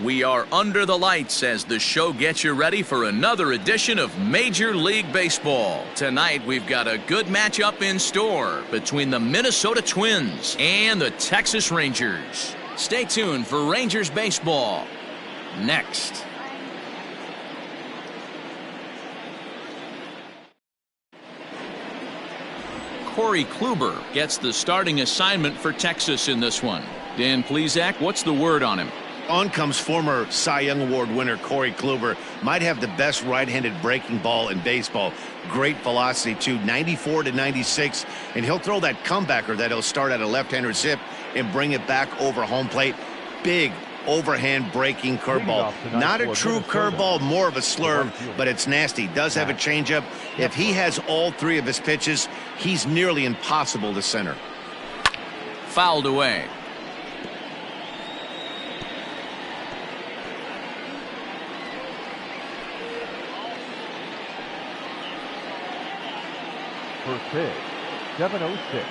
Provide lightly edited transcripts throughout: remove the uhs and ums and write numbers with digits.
We are under the lights as the show gets you ready for another edition of Major League Baseball. Tonight we've got a good matchup in store between the Minnesota Twins and the Texas Rangers. Stay tuned for Rangers baseball next. Corey Kluber gets the starting assignment for Texas in this one. Dan Plesac, what's the word on him? On comes former Cy Young Award winner Corey Kluber. Might have the best right-handed breaking ball in baseball. Great velocity too, 94 to 96, and he'll throw that comebacker that he'll start at a left-hander's hip and bring it back over home plate. Big overhand breaking curveball. Not a true curveball, more of a slurve, but it's nasty. Does have a changeup. If he has all three of his pitches, he's nearly impossible to center. Fouled away. First pitch, 7:06.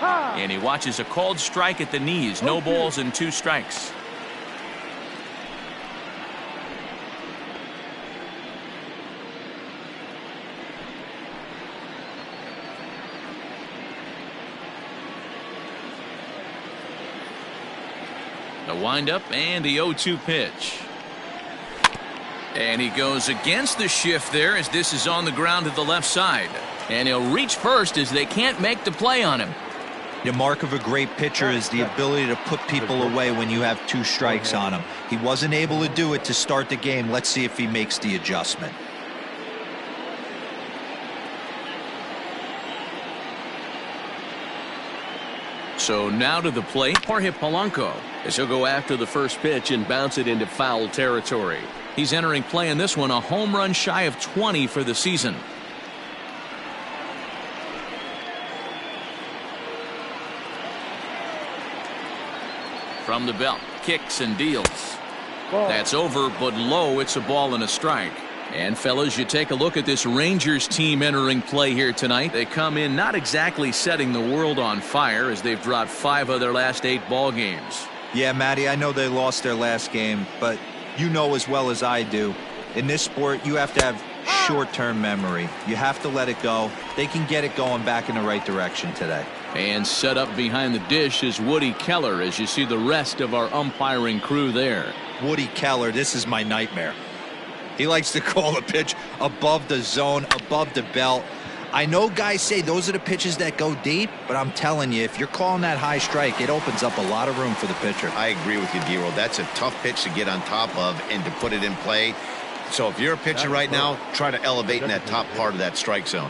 And he watches a called strike at the knees. No balls and 2 strikes. The windup and the 0-2 pitch. And he goes against the shift there as this is on the ground to the left side. And he'll reach first as they can't make the play on him. The mark of a great pitcher is the ability to put people away when you have 2 strikes on him. He wasn't able to do it to start the game. Let's see if he makes the adjustment. So now to the plate, Jorge Polanco, as he'll go after the first pitch and bounce it into foul territory. He's entering play in this one, a home run shy of 20 for the season. From the belt, kicks and deals. That's over, but low. It's a ball and a strike. And fellas, you take a look at this Rangers team entering play here tonight. They come in not exactly setting the world on fire as they've dropped 5 of their last 8 ball games. Yeah, Matty, I know they lost their last game, but you know as well as I do, in this sport you have to have short-term memory. You have to let it go. They can get it going back in the right direction today. And set up behind the dish is Woody Keller as you see the rest of our umpiring crew there. Woody Keller, this is my nightmare. He likes to call the pitch above the zone, above the belt. I know guys say those are the pitches that go deep, but I'm telling you, if you're calling that high strike, it opens up a lot of room for the pitcher. I agree with you, D-Roll. That's a tough pitch to get on top of and to put it in play. So if you're a pitcher right now, try to elevate in that top part of that strike zone.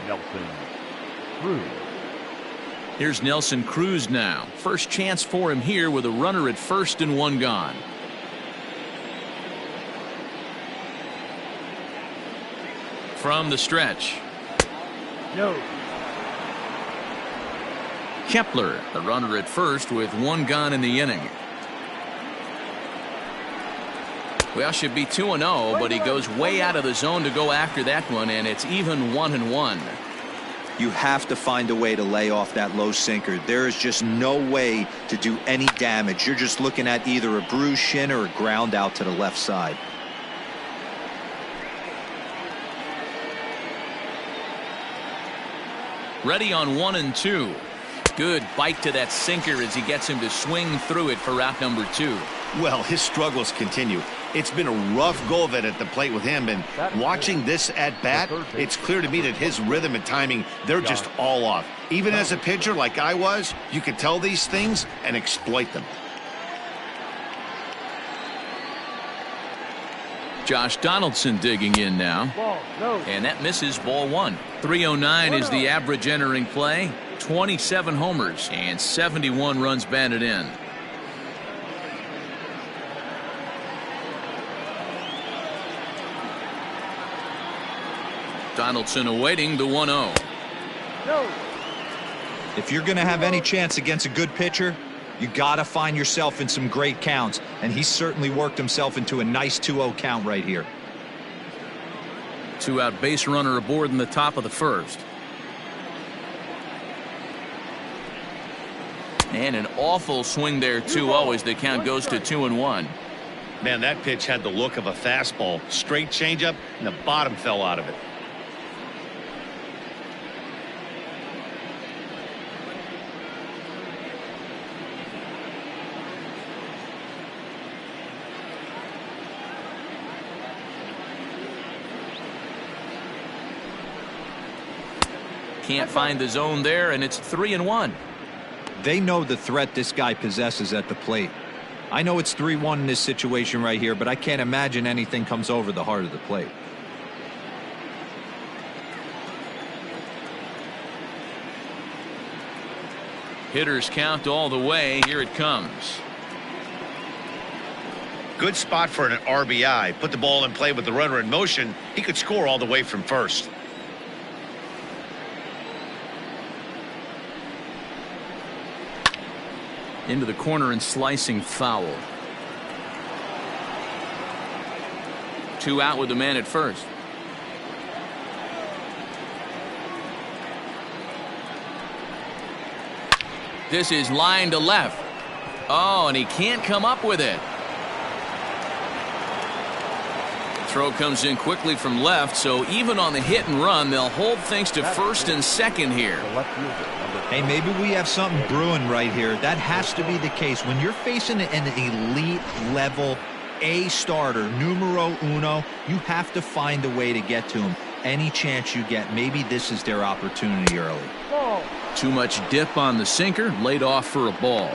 Here's Nelson Cruz now. First chance for him here with a runner at first and 1 gone. From the stretch. No. Kepler, the runner at first with 1 gone in the inning. Well, should be 2-0, but he goes way out of the zone to go after that one, and it's even 1-1. You have to find a way to lay off that low sinker. There is just no way to do any damage. You're just looking at either a bruised shin or a ground out to the left side. Ready on 1 and 2. Good bite to that sinker as he gets him to swing through it for out number 2. Well, his struggles continue. It's been a rough go of it at the plate with him, and watching this at bat, it's clear to me that his rhythm and timing, they're just all off. Even as a pitcher like I was, you could tell these things and exploit them. Josh Donaldson digging in now. And that misses, ball 1. 309 is the average entering play. 27 homers and 71 runs batted in. Donaldson awaiting the 1-0. If you're going to have any chance against a good pitcher, you got to find yourself in some great counts, and he certainly worked himself into a nice 2-0 count right here. 2-out base runner aboard in the top of the first. And an awful swing there 2-0 as the count goes to 2-1. Man, that pitch had the look of a fastball. Straight changeup, and the bottom fell out of it. Can't find the zone there, and it's 3-1. They know the threat this guy possesses at the plate. I know it's 3-1 in this situation right here, but I can't imagine anything comes over the heart of the plate. Hitters count all the way. Here it comes. Good spot for an RBI. Put the ball in play with the runner in motion. He could score all the way from first. Into the corner and slicing foul. 2 out with the man at first. This is line to left. Oh, and he can't come up with it. Throw comes in quickly from left, so even on the hit and run, they'll hold things to first and second here. Hey, maybe we have something brewing right here. That has to be the case. When you're facing an elite level A starter, numero uno, you have to find a way to get to him. Any chance you get, maybe this is their opportunity early. Too much dip on the sinker, laid off for a ball.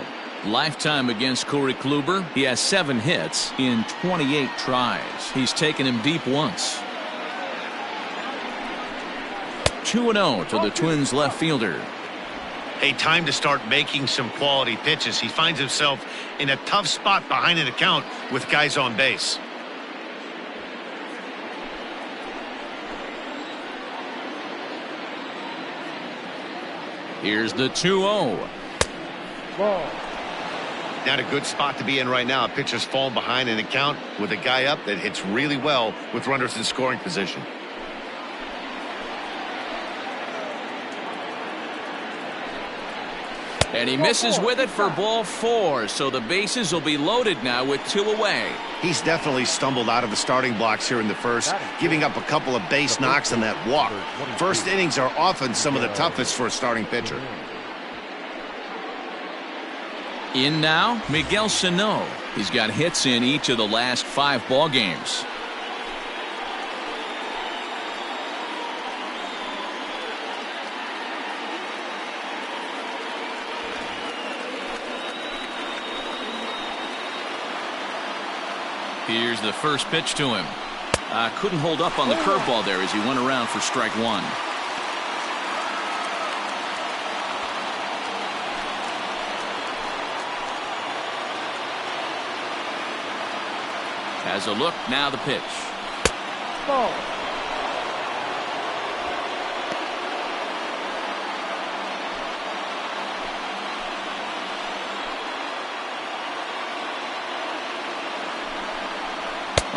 Lifetime against Corey Kluber. He has 7 hits in 28 tries. He's taken him deep once. 2-0 to the Twins left fielder. Hey, time to start making some quality pitches. He finds himself in a tough spot behind an account with guys on base. Here's the 2-0. Not a good spot to be in right now. A pitcher's falling behind an account with a guy up that hits really well with runners in scoring position. And he misses with it for ball 4, so the bases will be loaded now with 2 away. He's definitely stumbled out of the starting blocks here in the first, giving up a couple of base knocks and that walk. First innings are often some of the toughest for a starting pitcher. In now, Miguel Sano. He's got hits in each of the last 5 ball games. Here's the first pitch to him. Couldn't hold up on the curveball there as he went around for strike 1. Has a look, now the pitch. Ball.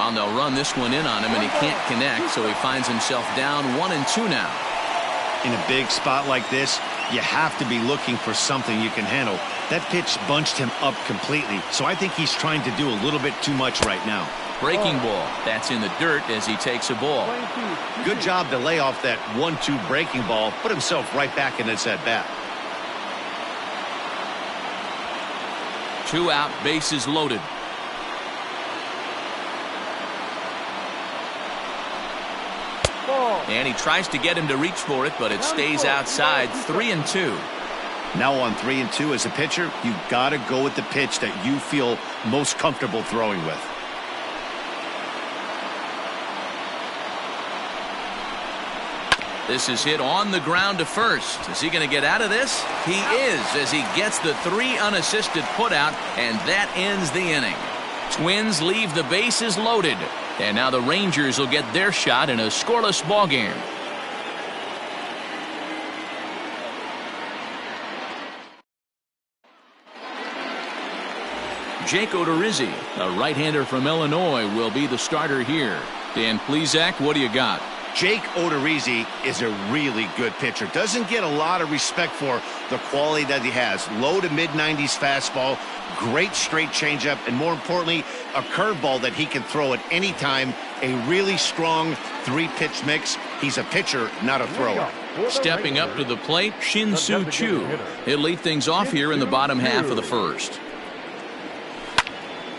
And they'll run this one in on him, and he can't connect, so he finds himself down 1-2 now. In a big spot like this, you have to be looking for something you can handle. That pitch bunched him up completely, so I think he's trying to do a little bit too much right now. Breaking ball. That's in the dirt as he takes a ball. Good job to lay off that 1-2 breaking ball, put himself right back in his at-bat. 2 out, bases loaded. And he tries to get him to reach for it, but it stays outside. 3-2. Now on 3-2 as a pitcher, you got to go with the pitch that you feel most comfortable throwing with. This is hit on the ground to first. Is he going to get out of this? He is, as he gets the 3 unassisted putout, and that ends the inning. Twins leave the bases loaded. And now the Rangers will get their shot in a scoreless ball game. Jake Odorizzi, a right-hander from Illinois, will be the starter here. Dan Plesac, what do you got? Jake Odorizzi is a really good pitcher. Doesn't get a lot of respect for the quality that he has. Low to mid-90s fastball, great straight changeup, and more importantly, a curveball that he can throw at any time. A really strong three-pitch mix. He's a pitcher, not a thrower. Stepping up to the plate, Shin-Soo Choo. He'll lead things off here in the bottom half of the first.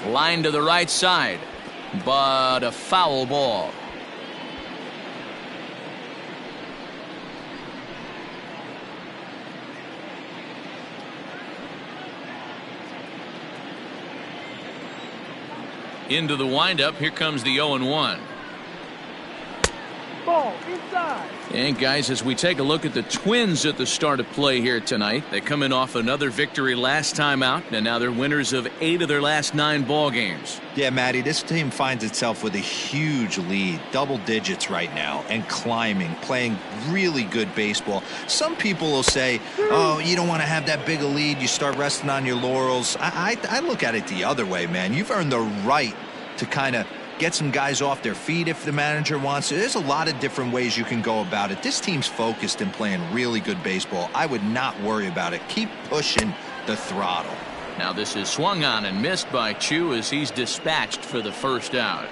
Line to the right side, but a foul ball. Into the windup, here comes the 0-1. Ball inside. And guys, as we take a look at the Twins at the start of play here tonight, they come in off another victory last time out, and now they're winners of 8 of their last 9 ball games. Yeah, Matty, this team finds itself with a huge lead, double digits right now, and climbing, playing really good baseball. Some people will say, oh, you don't want to have that big a lead, you start resting on your laurels. I look at it the other way, man. You've earned the right to kind of get some guys off their feet if the manager wants to. There's a lot of different ways you can go about it. This team's focused and playing really good baseball. I would not worry about it. Keep pushing the throttle. Now this is swung on and missed by Choo as he's dispatched for the first out.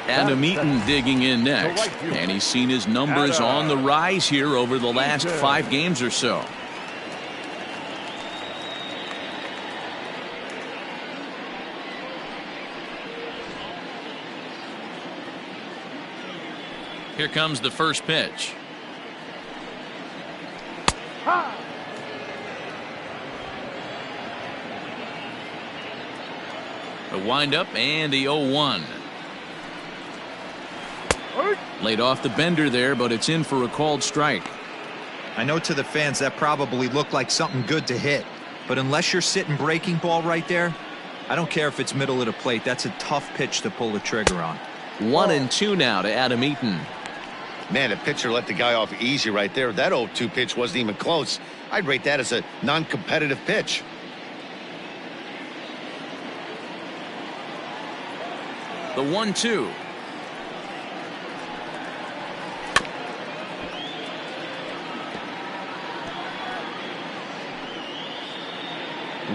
Adam Eaton digging in next, and he's seen his numbers on the rise here over the last 5 games or so. Here comes the first pitch. A windup and the 0-1. Laid off the bender there, but it's in for a called strike. I know to the fans that probably looked like something good to hit, but unless you're sitting breaking ball right there, I don't care if it's middle of the plate. That's a tough pitch to pull the trigger on. 1-2 now to Adam Eaton. Man, the pitcher let the guy off easy right there. That 0-2 pitch wasn't even close. I'd rate that as a non-competitive pitch. The 1-2.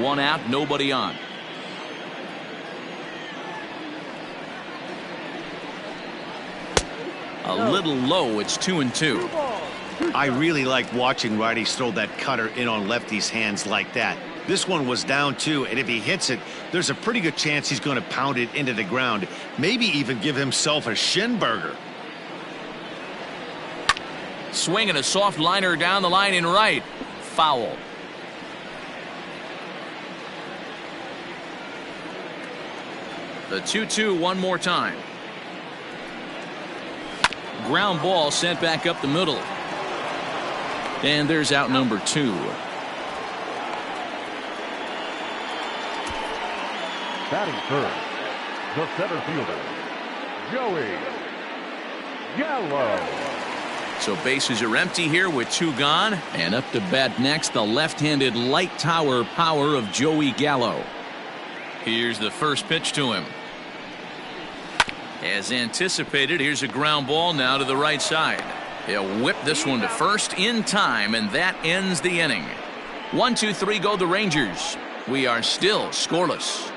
One out, nobody on. A little low, it's 2-2. I really like watching righties throw that cutter in on lefties' hands like that. This one was down 2, and if he hits it, there's a pretty good chance he's going to pound it into the ground. Maybe even give himself a shin burger. Swinging a soft liner down the line in right. Foul. The 2-2 one more time. Ground ball sent back up the middle. And there's out number 2. Batting first, the center fielder, Joey Gallo. So bases are empty here with 2 gone. And up to bat next, the left-handed light tower power of Joey Gallo. Here's the first pitch to him. As anticipated, here's a ground ball now to the right side. He'll whip this one to first in time, and that ends the inning. 1-2-3 go the Rangers. We are still scoreless.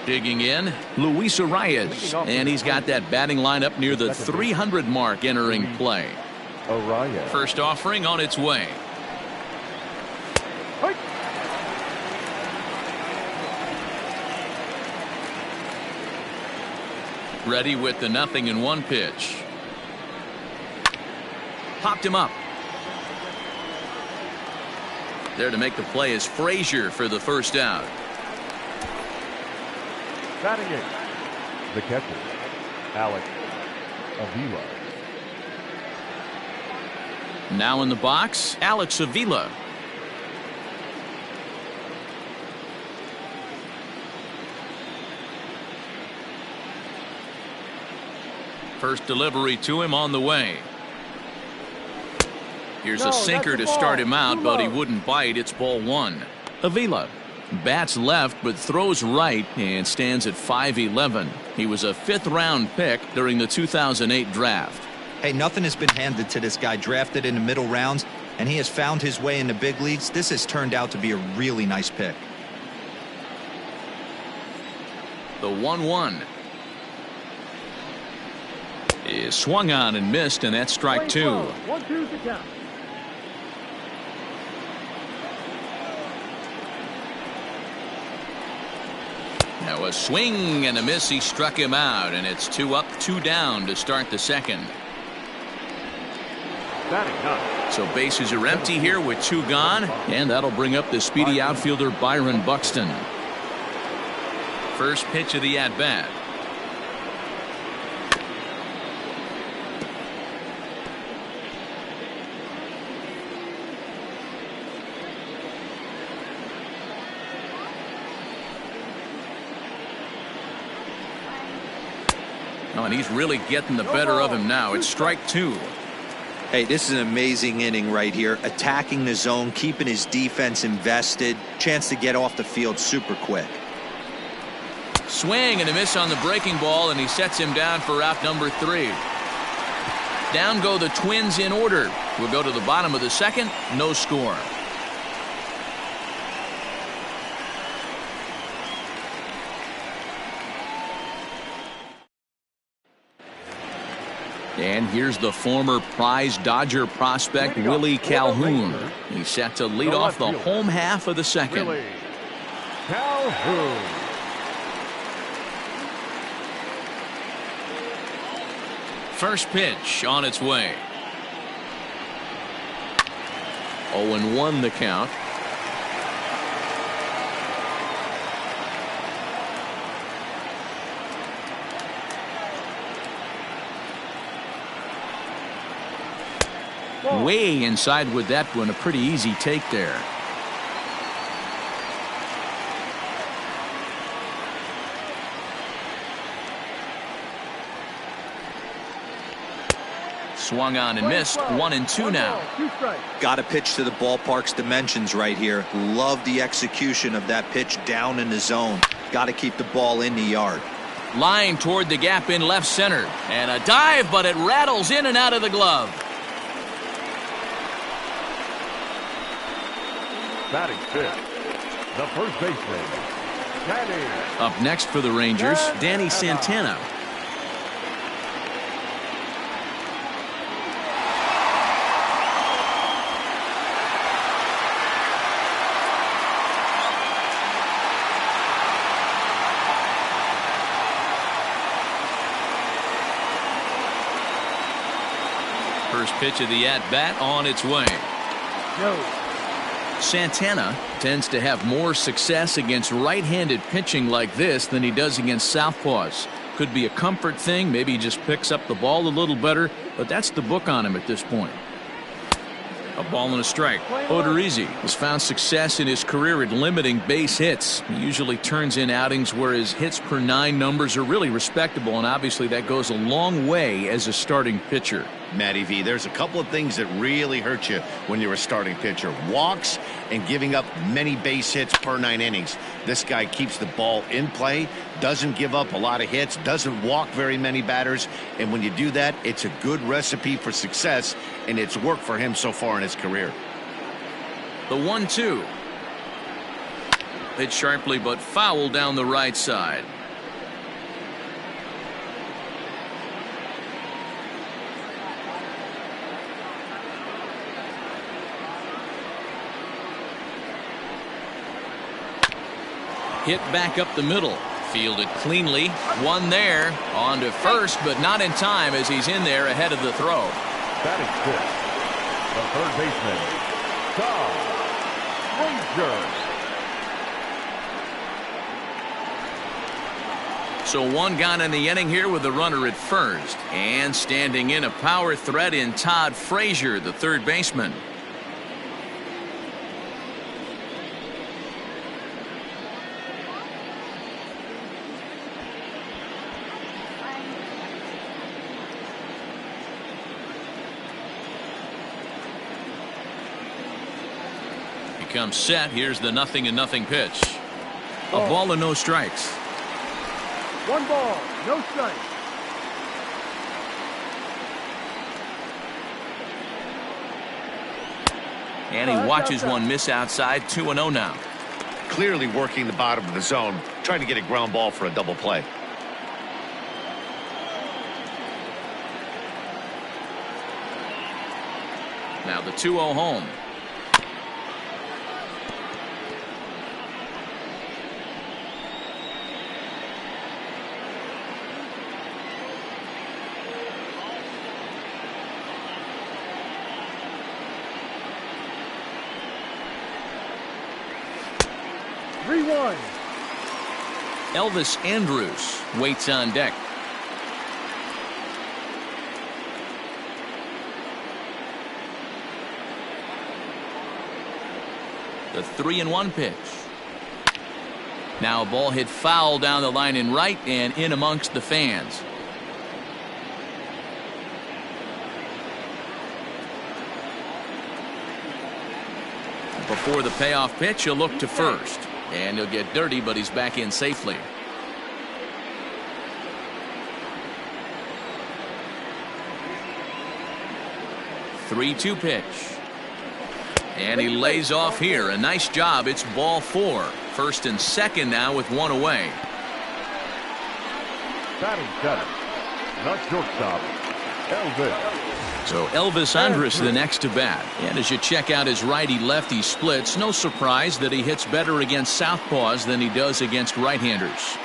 Digging in, Luis Arias, and he's got that batting lineup near the 300 mark entering play. Arias. First offering on its way. Ready with the 0-1 pitch. Popped him up. There to make the play is Frazier for the first out. Batting eighth, the catcher, Alex Avila. Now in the box, Alex Avila. First delivery to him on the way. Here's a sinker to start him out, but he wouldn't bite. It's ball one. Avila bats left but throws right and stands at 5'11". He was a 5th-round pick during the 2008 draft. Hey, nothing has been handed to this guy. Drafted in the middle rounds, and he has found his way in the big leagues. This has turned out to be a really nice pick. The 1-1 is swung on and missed, and that's strike 2. 1-2 to count. Now a swing and a miss. He struck him out, and it's 2 up, 2 down to start the second. So bases are empty here with 2 gone, and that'll bring up the speedy outfielder Byron Buxton. First pitch of the at-bat. Oh, and he's really getting the better of him now. It's strike 2. Hey, this is an amazing inning right here. Attacking the zone, keeping his defense invested. Chance to get off the field super quick. Swing and a miss on the breaking ball, and he sets him down for out number 3. Down go the Twins in order. We'll go to the bottom of the second. No score. And here's the former prize Dodger prospect Willie Calhoun. He's set to lead off the home half of the second. Willie Calhoun. First pitch on its way. 0-1 the count. Way inside with that one. A pretty easy take there. Swung on and missed. 1-2 now. Got to pitch to the ballpark's dimensions right here. Love the execution of that pitch down in the zone. Got to keep the ball in the yard. Line toward the gap in left center. And a dive, but it rattles in and out of the glove. Batting fifth, the first baseman, Danny. Up next for the Rangers, Danny Santana. First pitch of the at-bat on its way. Santana tends to have more success against right-handed pitching like this than he does against southpaws. Could be a comfort thing. Maybe he just picks up the ball a little better, but that's the book on him at this point. A ball and a strike. Odorizzi has found success in his career at limiting base hits. He usually turns in outings where his hits per 9 numbers are really respectable, and obviously that goes a long way as a starting pitcher. Matty V, there's a couple of things that really hurt you when you're a starting pitcher. Walks and giving up many base hits per 9 innings. This guy keeps the ball in play, doesn't give up a lot of hits, doesn't walk very many batters, and when you do that, it's a good recipe for success, and it's worked for him so far in his career. The 1-2. Hit sharply but foul down the right side. Hit back up the middle. Fielded cleanly. One there. On to first, but not in time as he's in there ahead of the throw. Batting fifth, the third baseman, Todd Frazier. So one gone in the inning here with the runner at first. And standing in a power threat in Todd Frazier, the third baseman. comes set. Here's the 0-0 pitch. A ball and no strikes. 1 ball, no strikes. And he watches one miss outside. 2-0 now. Clearly working the bottom of the zone, trying to get a ground ball for a double play. Now the 2-0 home. Elvis Andrus waits on deck. The 3-1 pitch. Now a ball hit foul down the line in right and in amongst the fans. Before the payoff pitch, he'll look to first. And he'll get dirty, but he's back in safely. Three-two pitch. And he lays off here. A nice job. It's ball 4. First and second now with one away. Batting center. The shortstop, Elvis. So Elvis Andrus the next to bat. And as you check out his righty-lefty splits, no surprise that he hits better against southpaws than he does against right-handers.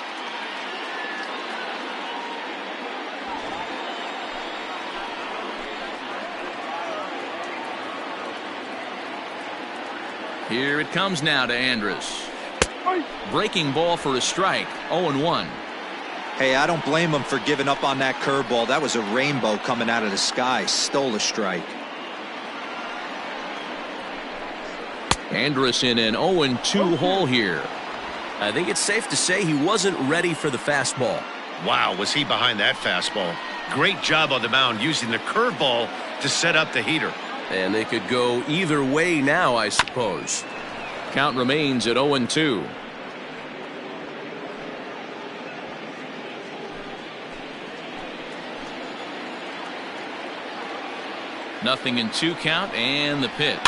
Here it comes now to Andrus. Breaking ball for a strike. 0-1. Hey, I don't blame him for giving up on that curveball. That was a rainbow coming out of the sky. Stole a strike. Andrus in an 0-2 hole here. I think it's safe to say he wasn't ready for the fastball. Wow, was he behind that fastball. Great job on the mound using the curveball to set up the heater. And they could go either way now, I suppose. Count remains at 0-2. Nothing in 2 count and the pitch.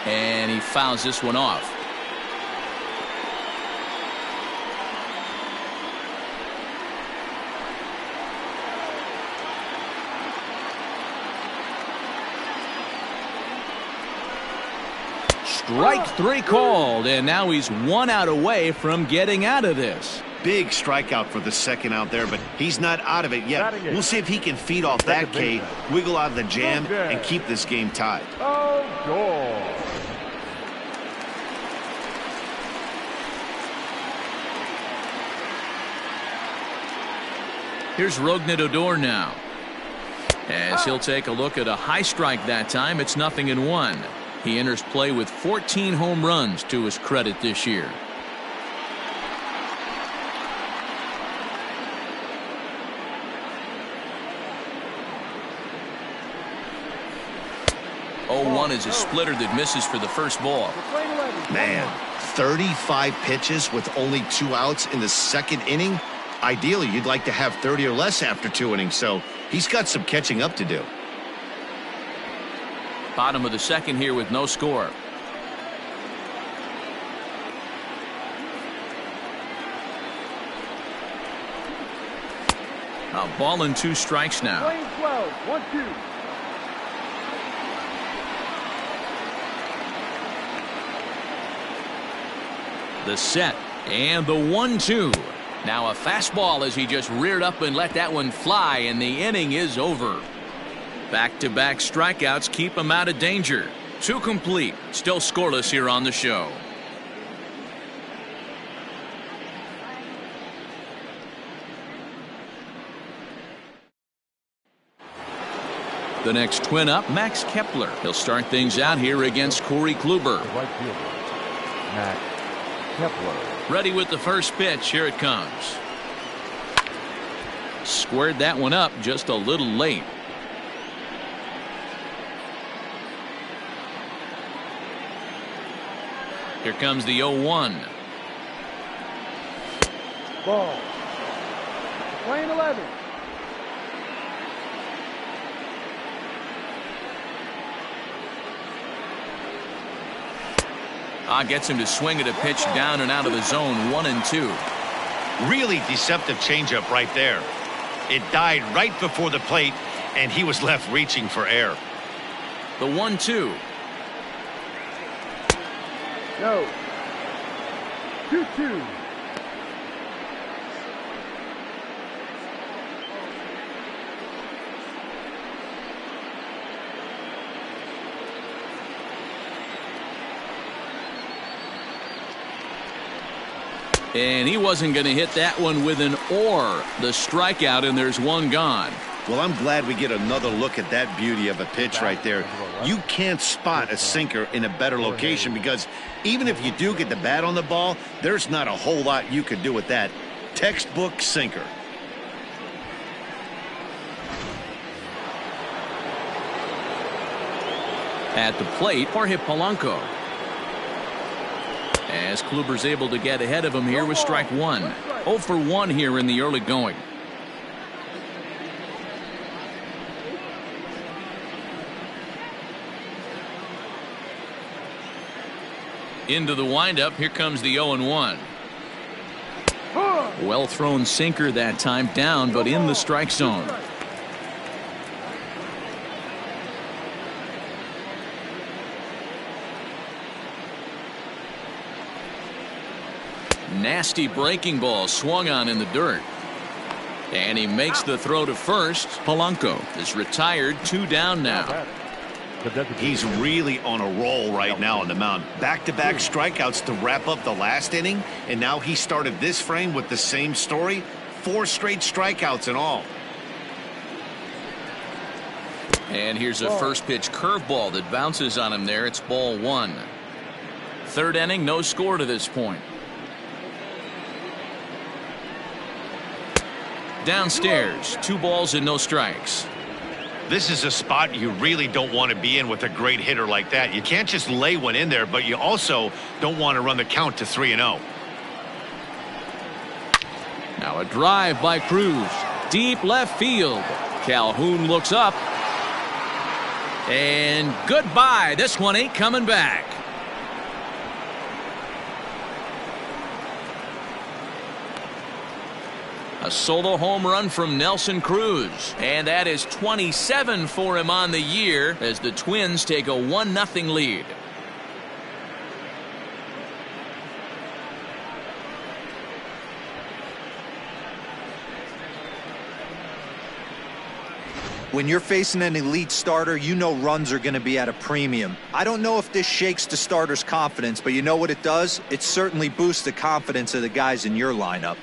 And he fouls this one off. Strike 3 called, and now he's 1 out away from getting out of this. Big strikeout for the second out there, but he's not out of it yet. We'll see if he can feed off that K, wiggle out of the jam, and keep this game tied. Oh, goal. Here's Rougned Odor now. As he'll take a look at a high strike that time, it's 0-1. He enters play with 14 home runs to his credit this year. Oh, 1 is a splitter that misses for the first ball. Man, 35 pitches with only 2 outs in the second inning. Ideally, you'd like to have 30 or less after 2 innings, so he's got some catching up to do. Bottom of the second here with no score. A ball and 2 strikes now. Playing 12, 1-2. The set and the 1-2. Now a fastball as he just reared up and let that one fly, and the inning is over. Back-to-back strikeouts keep him out of danger. 2 complete. Still scoreless here on the show. The next twin up, Max Kepler. He'll start things out here against Corey Kluber. The right fielder, Max Kepler. Ready with the first pitch. Here it comes. Squared that one up just a little late. Here comes the 0-1. Ball. Playing 11. Gets him to swing at a pitch down and out of the zone. 1-2. Really deceptive changeup right there. It died right before the plate, and he was left reaching for air. The 1-2. No. 2-2. And he wasn't going to hit that one with an or. The strikeout, and there's one gone. Well, I'm glad we get another look at that beauty of a pitch right there. You can't spot a sinker in a better location because even if you do get the bat on the ball, there's not a whole lot you could do with that. Textbook sinker. At the plate, Jorge Polanco. As Kluber's able to get ahead of him here with strike one. 0 for 1 here in the early going. Into the windup. Here comes the 0-1. Well thrown sinker that time, down but in the strike zone. Nasty breaking ball swung on in the dirt. And he makes the throw to first. Polanco is retired, 2 down now. He's really on a roll right now on the mound. Back-to-back strikeouts to wrap up the last inning, and now he started this frame with the same story. 4 straight strikeouts in all. And here's a first pitch curveball that bounces on him there. It's ball 1. Third inning, no score to this point. Downstairs, 2 balls and no strikes. This is a spot you really don't want to be in with a great hitter like that. You can't just lay one in there, but you also don't want to run the count to 3-0. Now a drive by Cruz. Deep left field. Calhoun looks up. And goodbye. This one ain't coming back. A solo home run from Nelson Cruz. And that is 27 for him on the year as the Twins take a 1-0 lead. When you're facing an elite starter, you know runs are going to be at a premium. I don't know if this shakes the starter's confidence, but you know what it does? It certainly boosts the confidence of the guys in your lineup.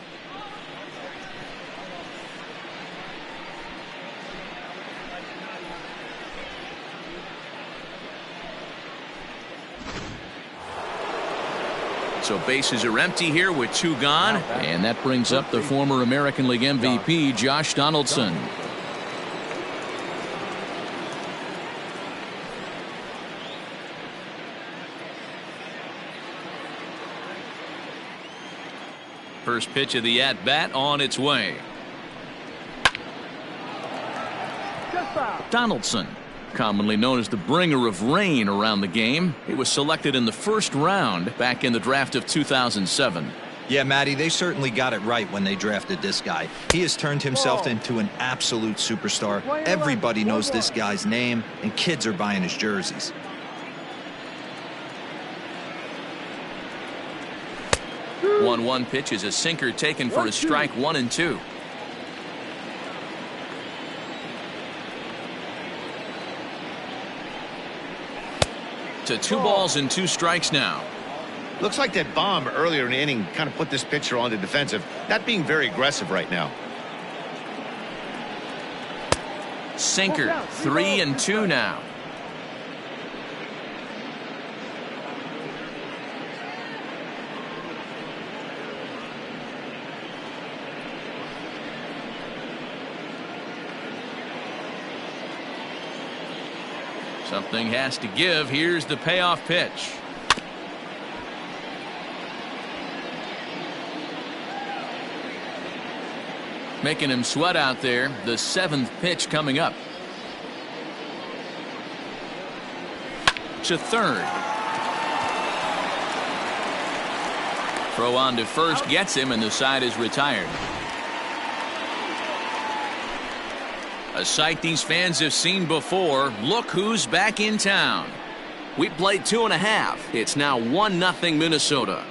So bases are empty here with 2 gone. And that brings up the former American League MVP, Josh Donaldson. First pitch of the at-bat on its way. Donaldson, commonly known as the bringer of rain around the game. He was selected in the first round back in the draft of 2007. Yeah, Matty, they certainly got it right when they drafted this guy. He has turned himself into an absolute superstar. Everybody knows this guy's name, and kids are buying his jerseys. The 1-1 pitch is a sinker taken for a strike. 1-2. To 2 balls and 2 strikes now. Looks like that bomb earlier in the inning kind of put this pitcher on the defensive. Not being very aggressive right now. Sinker, 3-2 now. Something has to give. Here's the payoff pitch. Making him sweat out there. The 7th pitch coming up. To third. Throw on to first gets him, and the side is retired. A sight these fans have seen before. Look who's back in town. We played 2.5. It's now 1-0 Minnesota.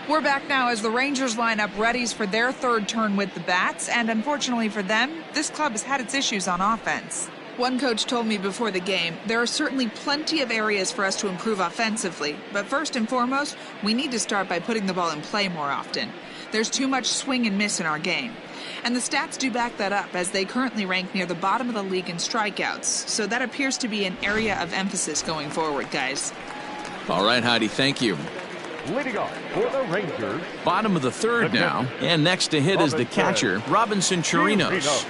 We're back now as the Rangers line up readies for their 3rd turn with the bats, and unfortunately for them, this club has had its issues on offense. One coach told me before the game, there are certainly plenty of areas for us to improve offensively, but first and foremost, we need to start by putting the ball in play more often. There's too much swing and miss in our game. And the stats do back that up, as they currently rank near the bottom of the league in strikeouts, so that appears to be an area of emphasis going forward, guys. All right, Heidi, thank you. Leading off for the Rangers. Bottom of the 3rd now, and next to hit is the catcher, Robinson Chirinos.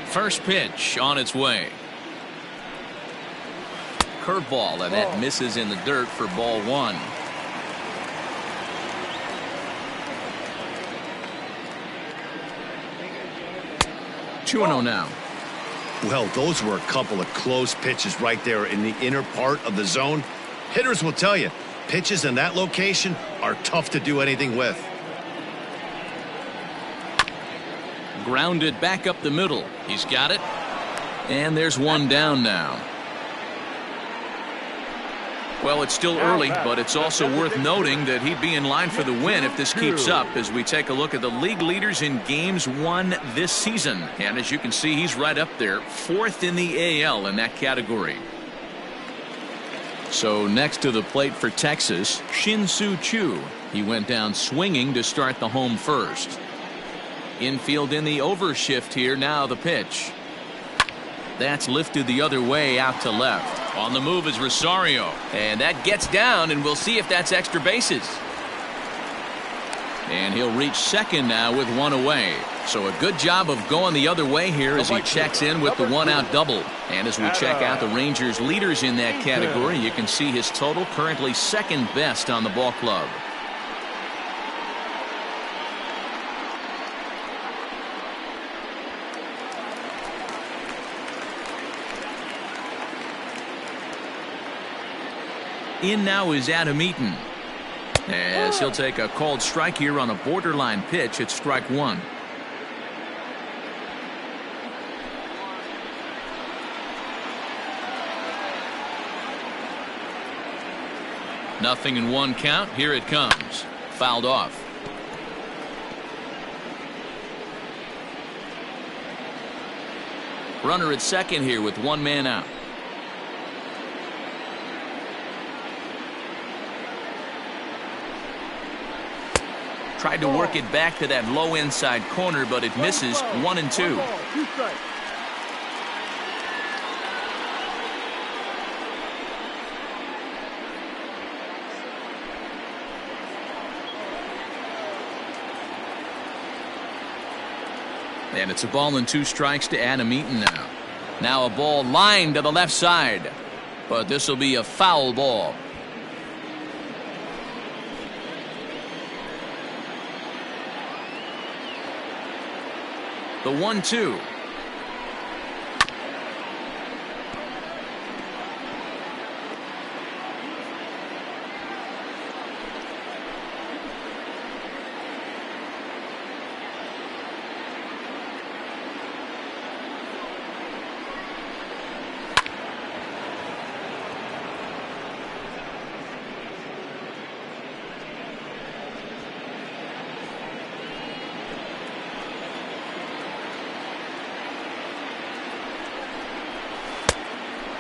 First pitch on its way. Curveball, and that misses in the dirt for ball 1. Two and 0 now. Well, those were a couple of close pitches right there in the inner part of the zone. Hitters will tell you, pitches in that location are tough to do anything with. Grounded back up the middle. He's got it. And there's one down now. Well, it's still early, but it's also worth noting that he'd be in line for the win if this keeps up, as we take a look at the league leaders in games won this season. And as you can see, he's right up there, 4th in the AL in that category. So next to the plate for Texas, Shin-Soo Choo. He went down swinging to start the home first. Infield in the overshift here. Now the pitch. That's lifted the other way out to left. On the move is Rosario. And that gets down, and we'll see if that's extra bases. And he'll reach second now with one away. So a good job of going the other way here as he checks in with the one-out double. And as we check out the Rangers leaders in that category, you can see his total currently 2nd best on the ball club. In now is Adam Eaton, as he'll take a called strike here on a borderline pitch at strike 1. Nothing in 1 count. Here it comes. Fouled off. Runner at second here with 1 man out. Tried to work it back to that low inside corner, but it misses. 1-2. And it's a ball and 2 strikes to Adam Eaton now. Now a ball lined to the left side, but this will be a foul ball. The 1-2.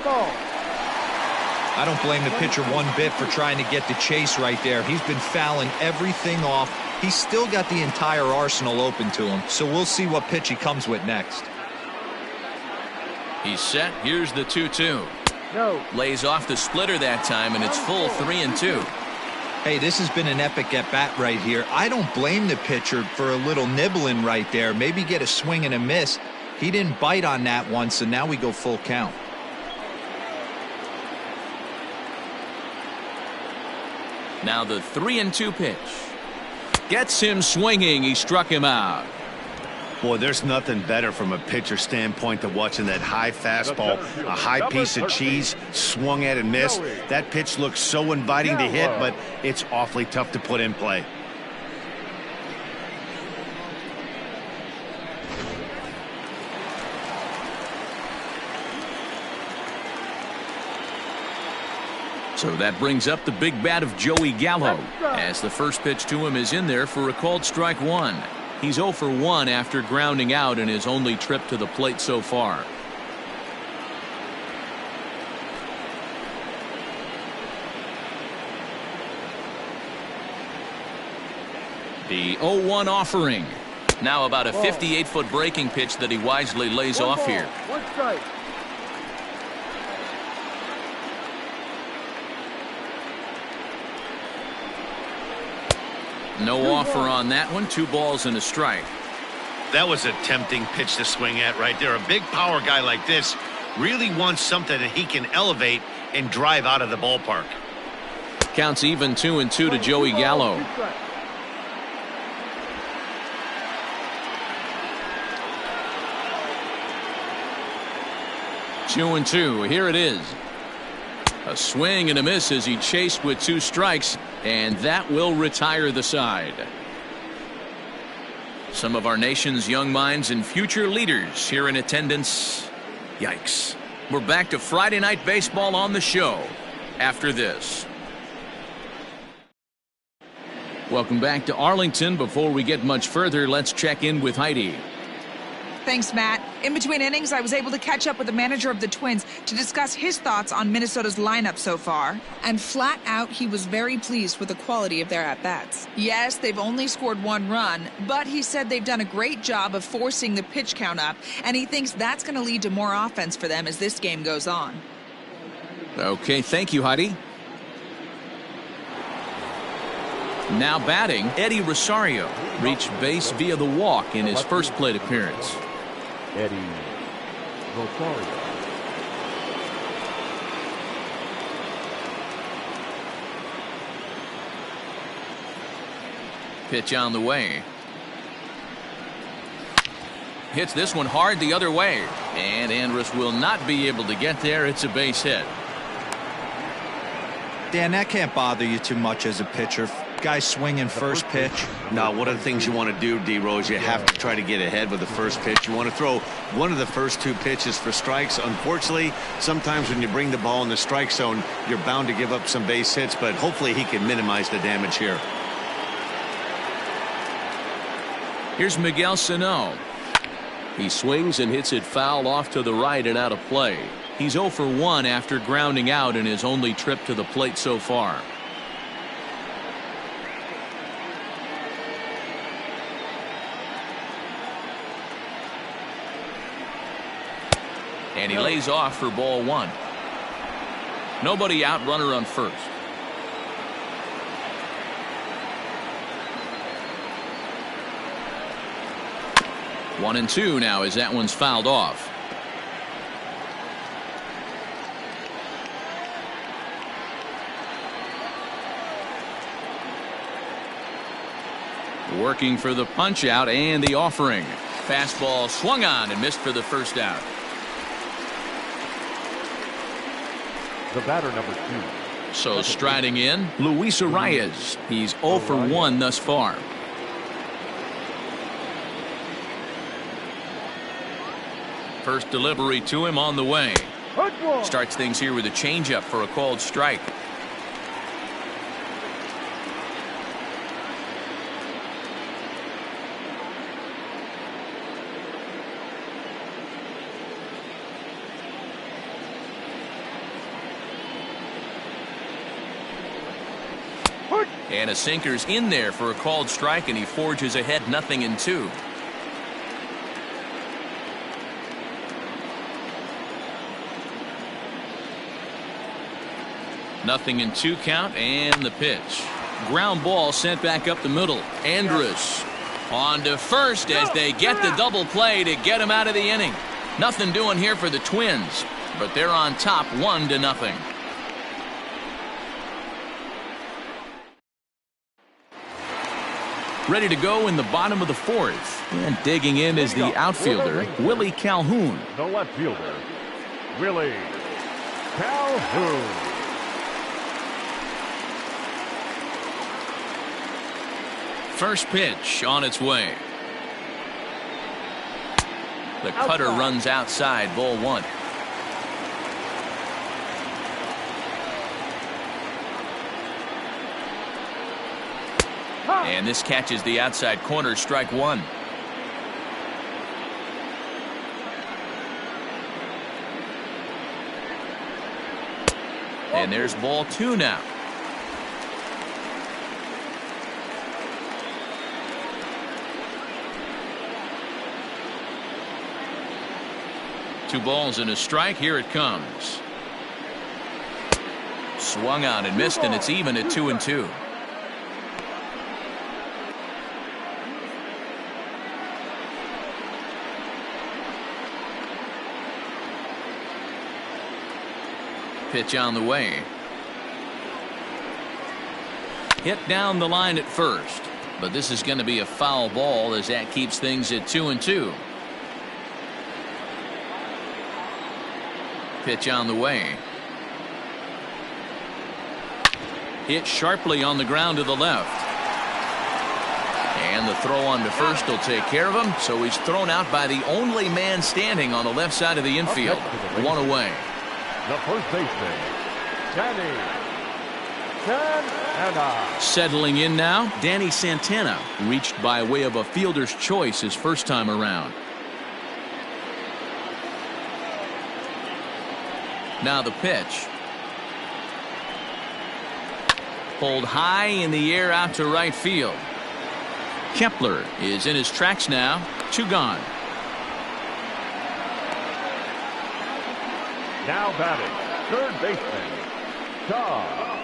Ball. I don't blame the pitcher one bit for trying to get the chase right there. He's been fouling everything off. He's still got the entire arsenal open to him, so we'll see what pitch he comes with next. He's set. Here's the 2-2. No. Lays off the splitter that time, and it's full 3-2. Hey, this has been an epic at-bat right here. I don't blame the pitcher for a little nibbling right there. Maybe get a swing and a miss. He didn't bite on that one, so now we go full count. Now the 3-2 pitch. Gets him swinging. He struck him out. Boy, there's nothing better from a pitcher standpoint than watching that high fastball, a high piece of cheese, swung at and missed. That pitch looks so inviting to hit, but it's awfully tough to put in play. So that brings up the big bat of Joey Gallo, as the first pitch to him is in there for a called strike one. He's 0 for 1 after grounding out in his only trip to the plate so far. The 0-1 offering. Now about a 58-foot breaking pitch that he wisely lays off here. One strike. No offer on that one. 2 balls and a strike. That was a tempting pitch to swing at right there. A big power guy like this really wants something that he can elevate and drive out of the ballpark. Counts even 2-2 to Joey Gallo. Two and two. Here it is. A swing and a miss as he chased with 2 strikes, and that will retire the side. Some of our nation's young minds and future leaders here in attendance. Yikes. We're back to Friday Night Baseball on the show after this. Welcome back to Arlington. Before we get much further, let's check in with Heidi. Thanks, Matt. In between innings, I was able to catch up with the manager of the Twins to discuss his thoughts on Minnesota's lineup so far. And flat out, he was very pleased with the quality of their at-bats. Yes, they've only scored 1 run, but he said they've done a great job of forcing the pitch count up, and he thinks that's going to lead to more offense for them as this game goes on. Okay, thank you, Heidi. Now batting, Eddie Rosario reached base via the walk in his first plate appearance. Eddie Rosario. Pitch on the way. Hits this one hard the other way. And Andrus will not be able to get there. It's a base hit. Dan, that can't bother you too much as a pitcher. Guy swinging first pitch. Now, one of the things you want to do, D-Rose, you have to try to get ahead with the first pitch. You want to throw one of the first 2 pitches for strikes. Unfortunately, sometimes when you bring the ball in the strike zone, you're bound to give up some base hits, but hopefully he can minimize the damage here. Here's Miguel Sano. He swings and hits it foul off to the right and out of play. He's 0 for 1 after grounding out in his only trip to the plate so far. And he lays off for ball 1. Nobody out, runner on first. One and 2 now as that one's fouled off. Working for the punch out and the offering. Fastball swung on and missed for the first out. The batter, number 2. So striding in, Luis Arias. He's 0 for 1 thus far. First delivery to him on the way. Starts things here with a changeup for a called strike. And a sinker's in there for a called strike, and he forges ahead 0-2. Nothing in 2 count, and the pitch. Ground ball sent back up the middle. Andrus on to first as they get the double play to get him out of the inning. Nothing doing here for the Twins, but they're on top 1-0. Ready to go in the bottom of the 4th. And digging in is the outfielder, Willie Calhoun. The left fielder, Willie Calhoun. First pitch on its way. The cutter runs outside, ball 1. And this catches the outside corner, strike 1. And there's ball 2 now. Two balls and a strike. Here it comes. Swung on and missed, and it's even at 2-2. Pitch on the way. Hit down the line at first, but this is going to be a foul ball as that keeps things at 2-2. Pitch on the way. Hit sharply on the ground to the left. And the throw on to first will take care of him, so he's thrown out by the only man standing on the left side of the infield. 1 away. The first baseman, Danny Santana. Settling in now, Danny Santana, reached by way of a fielder's choice his first time around. Now the pitch. Pulled high in the air out to right field. Kepler is in his tracks now. 2 gone. Now batting, third baseman, Todd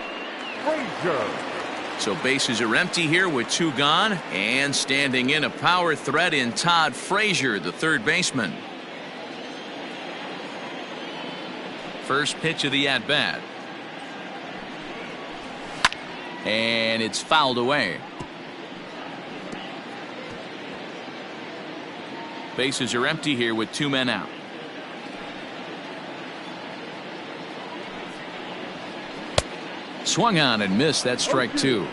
Frazier. So bases are empty here with 2 gone, and standing in a power threat in Todd Frazier, the third baseman. First pitch of the at-bat. And it's fouled away. Bases are empty here with 2 men out. Swung on and missed. That's strike 2.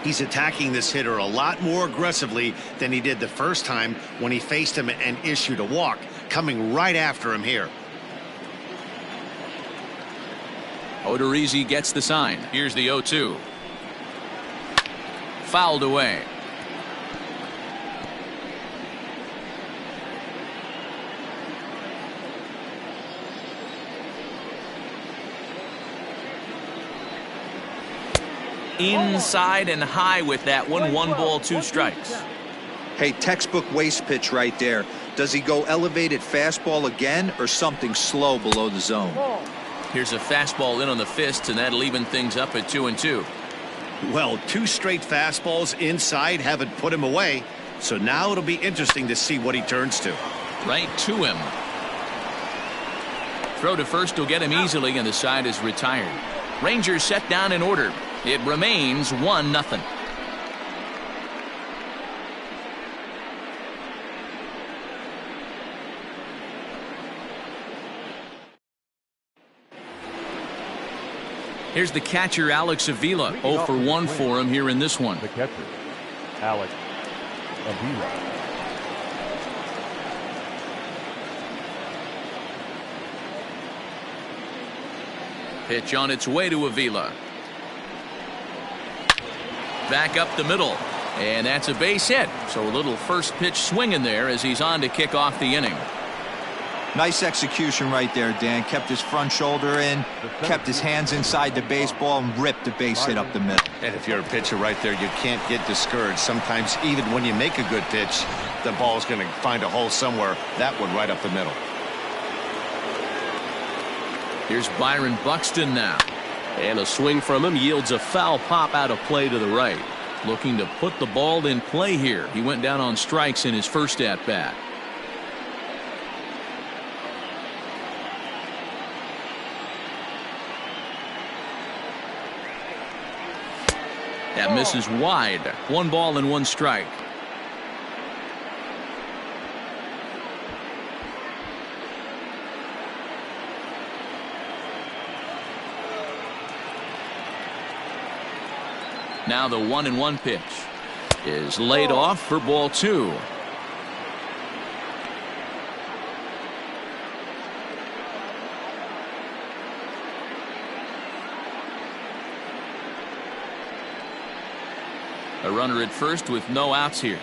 He's attacking this hitter a lot more aggressively than he did the first time when he faced him and issued a walk, coming right after him here. Odorizzi gets the sign. Here's the 0-2. Fouled away. Inside and high with that one. 1 ball, 2 strikes. Hey, textbook waste pitch right there. Does he go elevated fastball again or something slow below the zone? Here's a fastball in on the fists, and that'll even things up at 2-2. Well, 2 straight fastballs inside haven't put him away, so now it'll be interesting to see what he turns to. Right to him. Throw to first will get him easily, and the side is retired. Rangers set down in order. It remains 1-0. Here's the catcher, Alex Avila. 0 for 1 for him here in this one. The catcher, Alex Avila. Pitch on its way to Avila. Back up the middle. And that's a base hit. So a little first pitch swing in there as he's on to kick off the inning. Nice execution right there, Dan. Kept his front shoulder in, kept his hands inside the baseball, and ripped the base hit up the middle. And if you're a pitcher right there, you can't get discouraged. Sometimes even when you make a good pitch, the ball's going to find a hole somewhere. That one right up the middle. Here's Byron Buxton now. And a swing from him yields a foul pop out of play to the right. Looking to put the ball in play here. He went down on strikes in his first at-bat. That misses wide. 1 ball and 1 strike. Now the 1-1 pitch is laid off for ball 2. A runner at first with no outs here.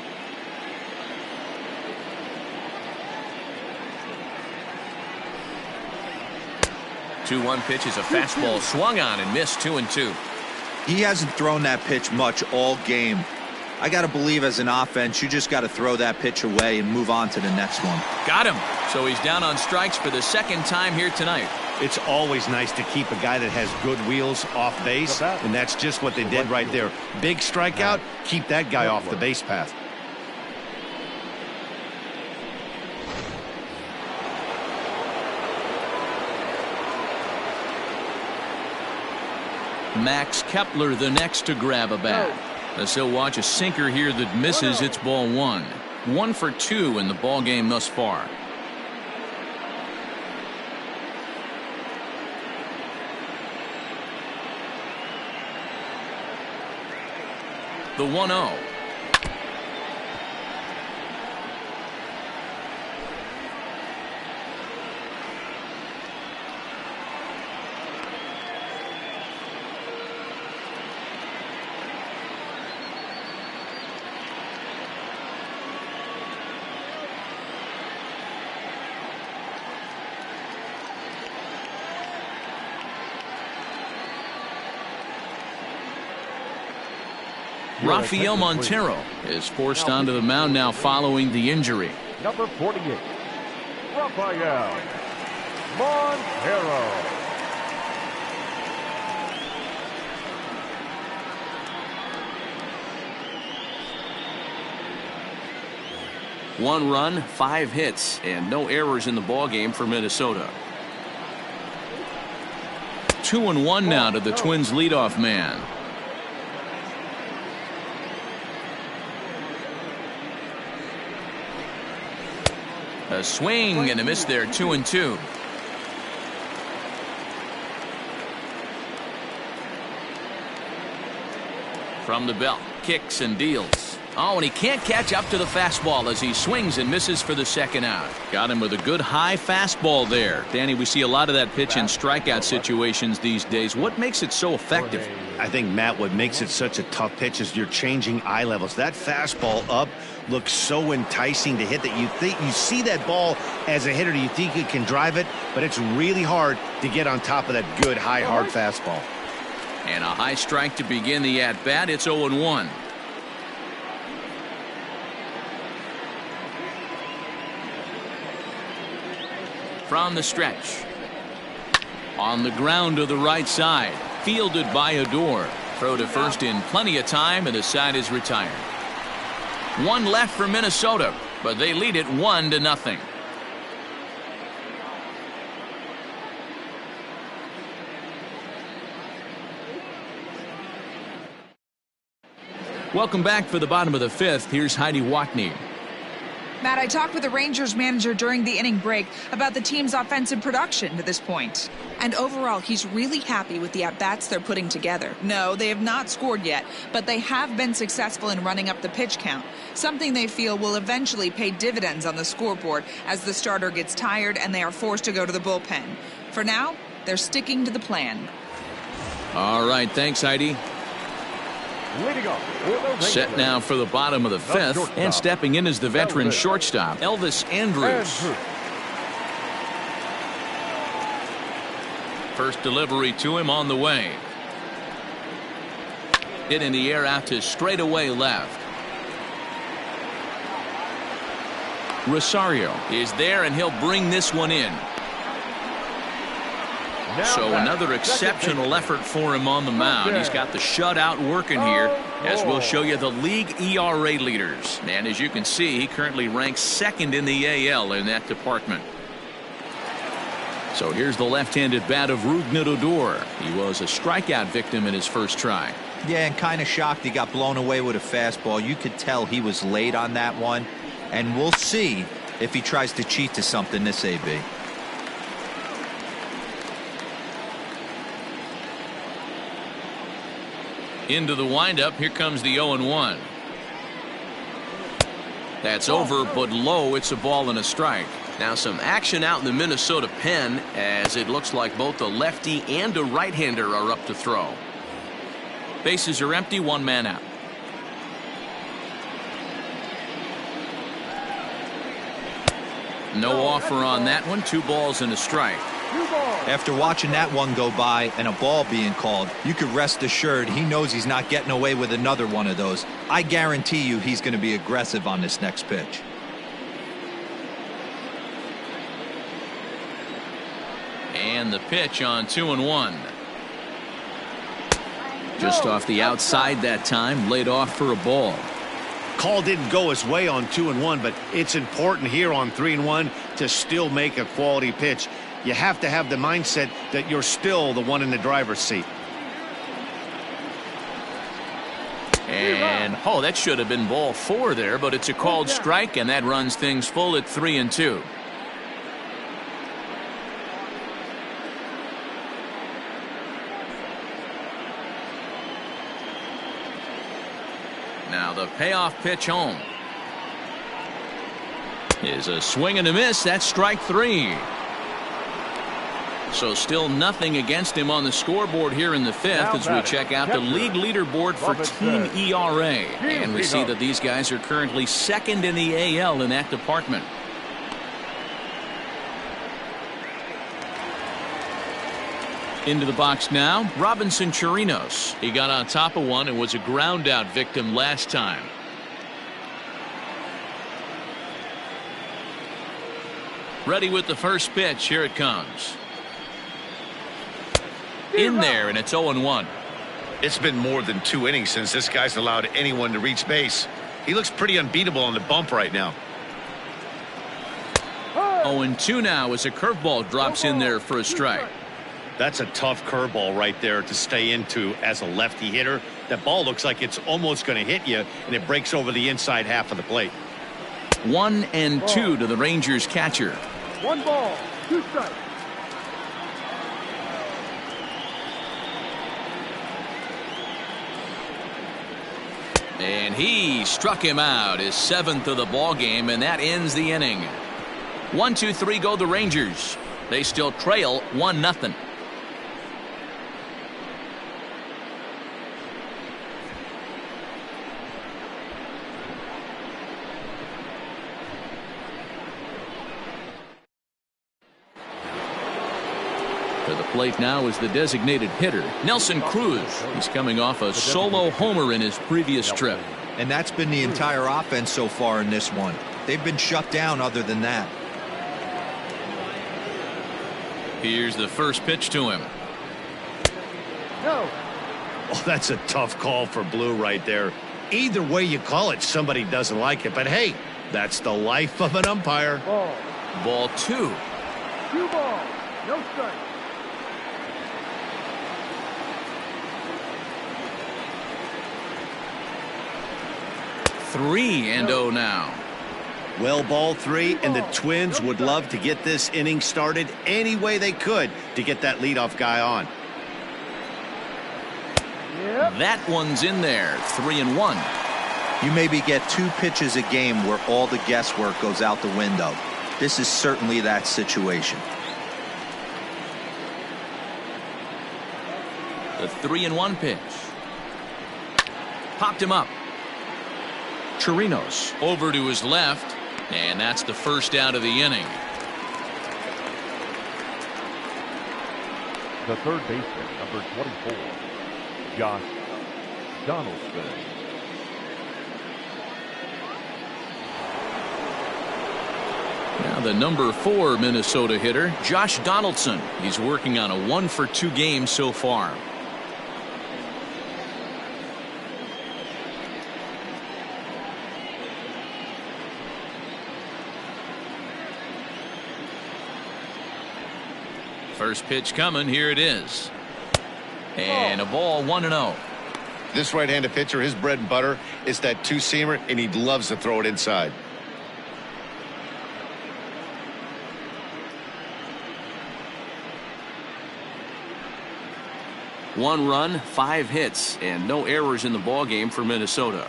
The 2-1 pitch is a fastball swung on and missed. 2-2. He hasn't thrown that pitch much all game. I got to believe as an offense, you just got to throw that pitch away and move on to the next one. Got him. So he's down on strikes for the second time here tonight. It's always nice to keep a guy that has good wheels off base, and that's just what they did right there. Big strikeout, keep that guy off the base path. Max Kepler the next to grab a bat. As he'll watch a sinker here that misses. It's ball 1. 1 for 2 in the ball game thus far. The 1-0. Rafael Montero is forced onto the mound now following the injury. Number 48, Rafael Montero. One run, 5 hits, and no errors in the ballgame for Minnesota. 2-1 now to the Twins leadoff man. A swing and a miss there. 2-2. From the belt, kicks and deals. Oh, and he can't catch up to the fastball as he swings and misses for the second out. Got him with a good high fastball there. Danny, we see a lot of that pitch in strikeout situations these days. What makes it so effective? I think, Matt, what makes it such a tough pitch is you're changing eye levels. That fastball up looks so enticing to hit that you see that ball as a hitter, you think you can drive it, but it's really hard to get on top of that good high hard fastball. And a high strike to begin the at-bat. It's 0-1. From the stretch. On the ground to the right side. Fielded by Odor. Throw to first in plenty of time, and the side is retired. 1 left for Minnesota, but they lead it 1-0. Welcome back for the bottom of the 5th. Here's Heidi Watney. Matt, I talked with the Rangers manager during the inning break about the team's offensive production to this point. And overall, he's really happy with the at-bats they're putting together. No, they have not scored yet, but they have been successful in running up the pitch count, something they feel will eventually pay dividends on the scoreboard as the starter gets tired and they are forced to go to the bullpen. For now, they're sticking to the plan. All right, thanks, Heidi. Set now for the bottom of the 5th, and stepping in is the veteran shortstop, Elvis Andrus. First delivery to him on the way. Hit in the air out to straightaway left. Rosario is there, and he'll bring this one in. So another exceptional effort for him on the mound. He's got the shutout working here, as we'll show you the league ERA leaders. And as you can see, he currently ranks second in the AL in that department. So here's the left-handed bat of Rougned Odor. He was a strikeout victim in his first try. Yeah, and kind of shocked he got blown away with a fastball. You could tell he was late on that one. And we'll see if he tries to cheat to something this AB. Into the windup. Here comes the 0-1. That's over, but low. It's a ball and a strike. Now some action out in the Minnesota pen, as it looks like both a lefty and a right-hander are up to throw. Bases are empty. One man out. No offer on that one. 2 balls and a strike. After watching that one go by and a ball being called, you could rest assured he knows he's not getting away with another one of those. I guarantee you he's going to be aggressive on this next pitch. And the pitch on 2-1. Just off the outside that time, laid off for a ball. Call didn't go his way on 2-1, but it's important here on 3-1 to still make a quality pitch. You have to have the mindset that you're still the one in the driver's seat. And that should have been ball 4 there, but it's a called strike, and that runs things full at 3-2. Now the payoff pitch home is a swing and a miss. That's strike 3. So still nothing against him on the scoreboard here in the 5th as we check out the league leaderboard for team ERA. And we see that these guys are currently second in the AL in that department. Into the box now, Robinson Chirinos. He got on top of one and was a ground out victim last time. Ready with the first pitch. Here it comes. In there, and it's 0-1. It's been more than 2 innings since this guy's allowed anyone to reach base. He looks pretty unbeatable on the bump right now. 0-2 now as a curveball drops in there for a strike. That's a tough curveball right there to stay into as a lefty hitter. That ball looks like it's almost going to hit you, and it breaks over the inside half of the plate. 1-2 to the Rangers catcher. 1 ball, 2 strikes. And he struck him out, his 7th of the ball game, and that ends the inning. 1-2-3 go the Rangers. They still trail 1-0. To the plate now is the designated hitter, Nelson Cruz. He's coming off a solo homer in his previous trip. And that's been the entire offense so far in this one. They've been shut down other than that. Here's the first pitch to him. No. Oh, that's a tough call for Blue right there. Either way you call it, somebody doesn't like it. But hey, that's the life of an umpire. Ball. Ball 2. 2 balls. No strike. 3-0 now. Well, ball 3, and the Twins would love to get this inning started any way they could to get that leadoff guy on. That one's in there. 3-1. You maybe get 2 pitches a game where all the guesswork goes out the window. This is certainly that situation. The 3-1 pitch. Popped him up. Chirinos over to his left, and that's the first out of the inning. the third baseman, number 24, Josh Donaldson. Now the number 4 Minnesota hitter, Josh Donaldson. He's working on a 1-for-2 game so far. First pitch coming. Here it is. And a ball, 1-0. This right-handed pitcher, his bread and butter is that two-seamer, and he loves to throw it inside. One run, 5 hits, and no errors in the ballgame for Minnesota.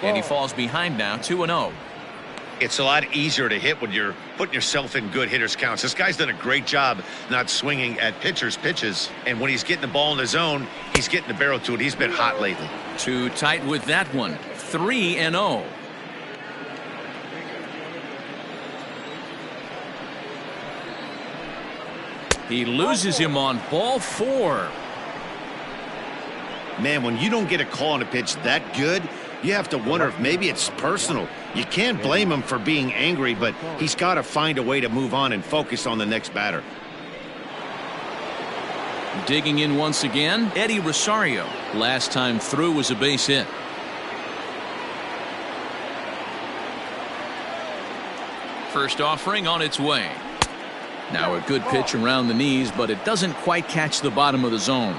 And he falls behind now, 2-0. It's a lot easier to hit when you're putting yourself in good hitters' counts. This guy's done a great job not swinging at pitchers' pitches. And when he's getting the ball in the zone, he's getting the barrel to it. He's been hot lately. Too tight with that one. 3-0. He loses him on ball 4. Man, when you don't get a call on a pitch that good, you have to wonder if maybe it's personal. You can't blame him for being angry, but he's got to find a way to move on and focus on the next batter. Digging in once again, Eddie Rosario. Last time through was a base hit. First offering on its way. Now a good pitch around the knees, but it doesn't quite catch the bottom of the zone.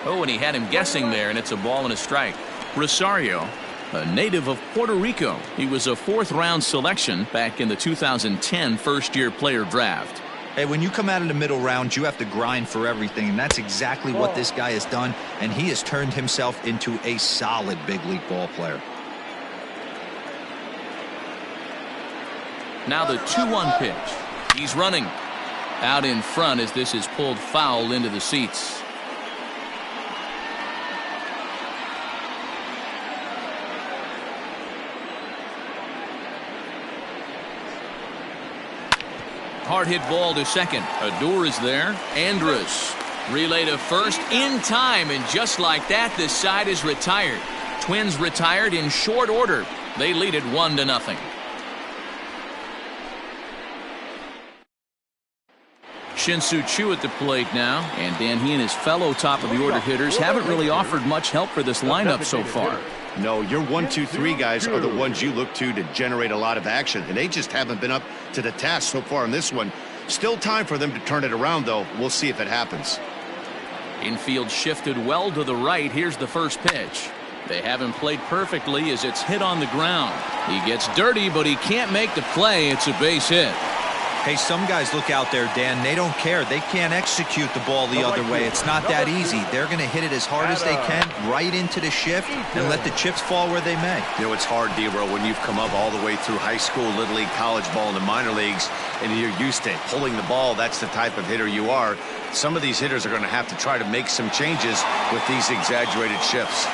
Oh, and he had him guessing there, and it's a ball and a strike. Rosario, a native of Puerto Rico. He was a 4th-round selection back in the 2010 first-year player draft. Hey, when you come out of the middle rounds, you have to grind for everything, and that's exactly what this guy has done, and he has turned himself into a solid big league ball player. Now the 2-1 pitch. He's running out in front as this is pulled foul into the seats. Hard hit ball to second. Odor is there. Andrus relay to first in time, and just like that, this side is retired. Twins retired in short order. They lead it 1-0. Shin-Soo Choo at the plate now, and Dan, he and his fellow top-of-the-order hitters haven't really offered much help for this lineup so far. No, your 1, 2, 3 guys are the ones you look to generate a lot of action, and they just haven't been up to the task so far in this one. Still time for them to turn it around, though. We'll see if it happens. Infield shifted well to the right. Here's the first pitch. They haven't played perfectly as it's hit on the ground. He gets dirty, but he can't make the play. It's a base hit. Hey, some guys look out there, Dan, they don't care. They can't execute the ball the other way. It's not that easy. They're going to hit it as hard as they can right into the shift and let the chips fall where they may. You know, it's hard, D-Row, when you've come up all the way through high school, little league, college ball, and the minor leagues, and you're used to pulling the ball. That's the type of hitter you are. Some of these hitters are going to have to try to make some changes with these exaggerated shifts.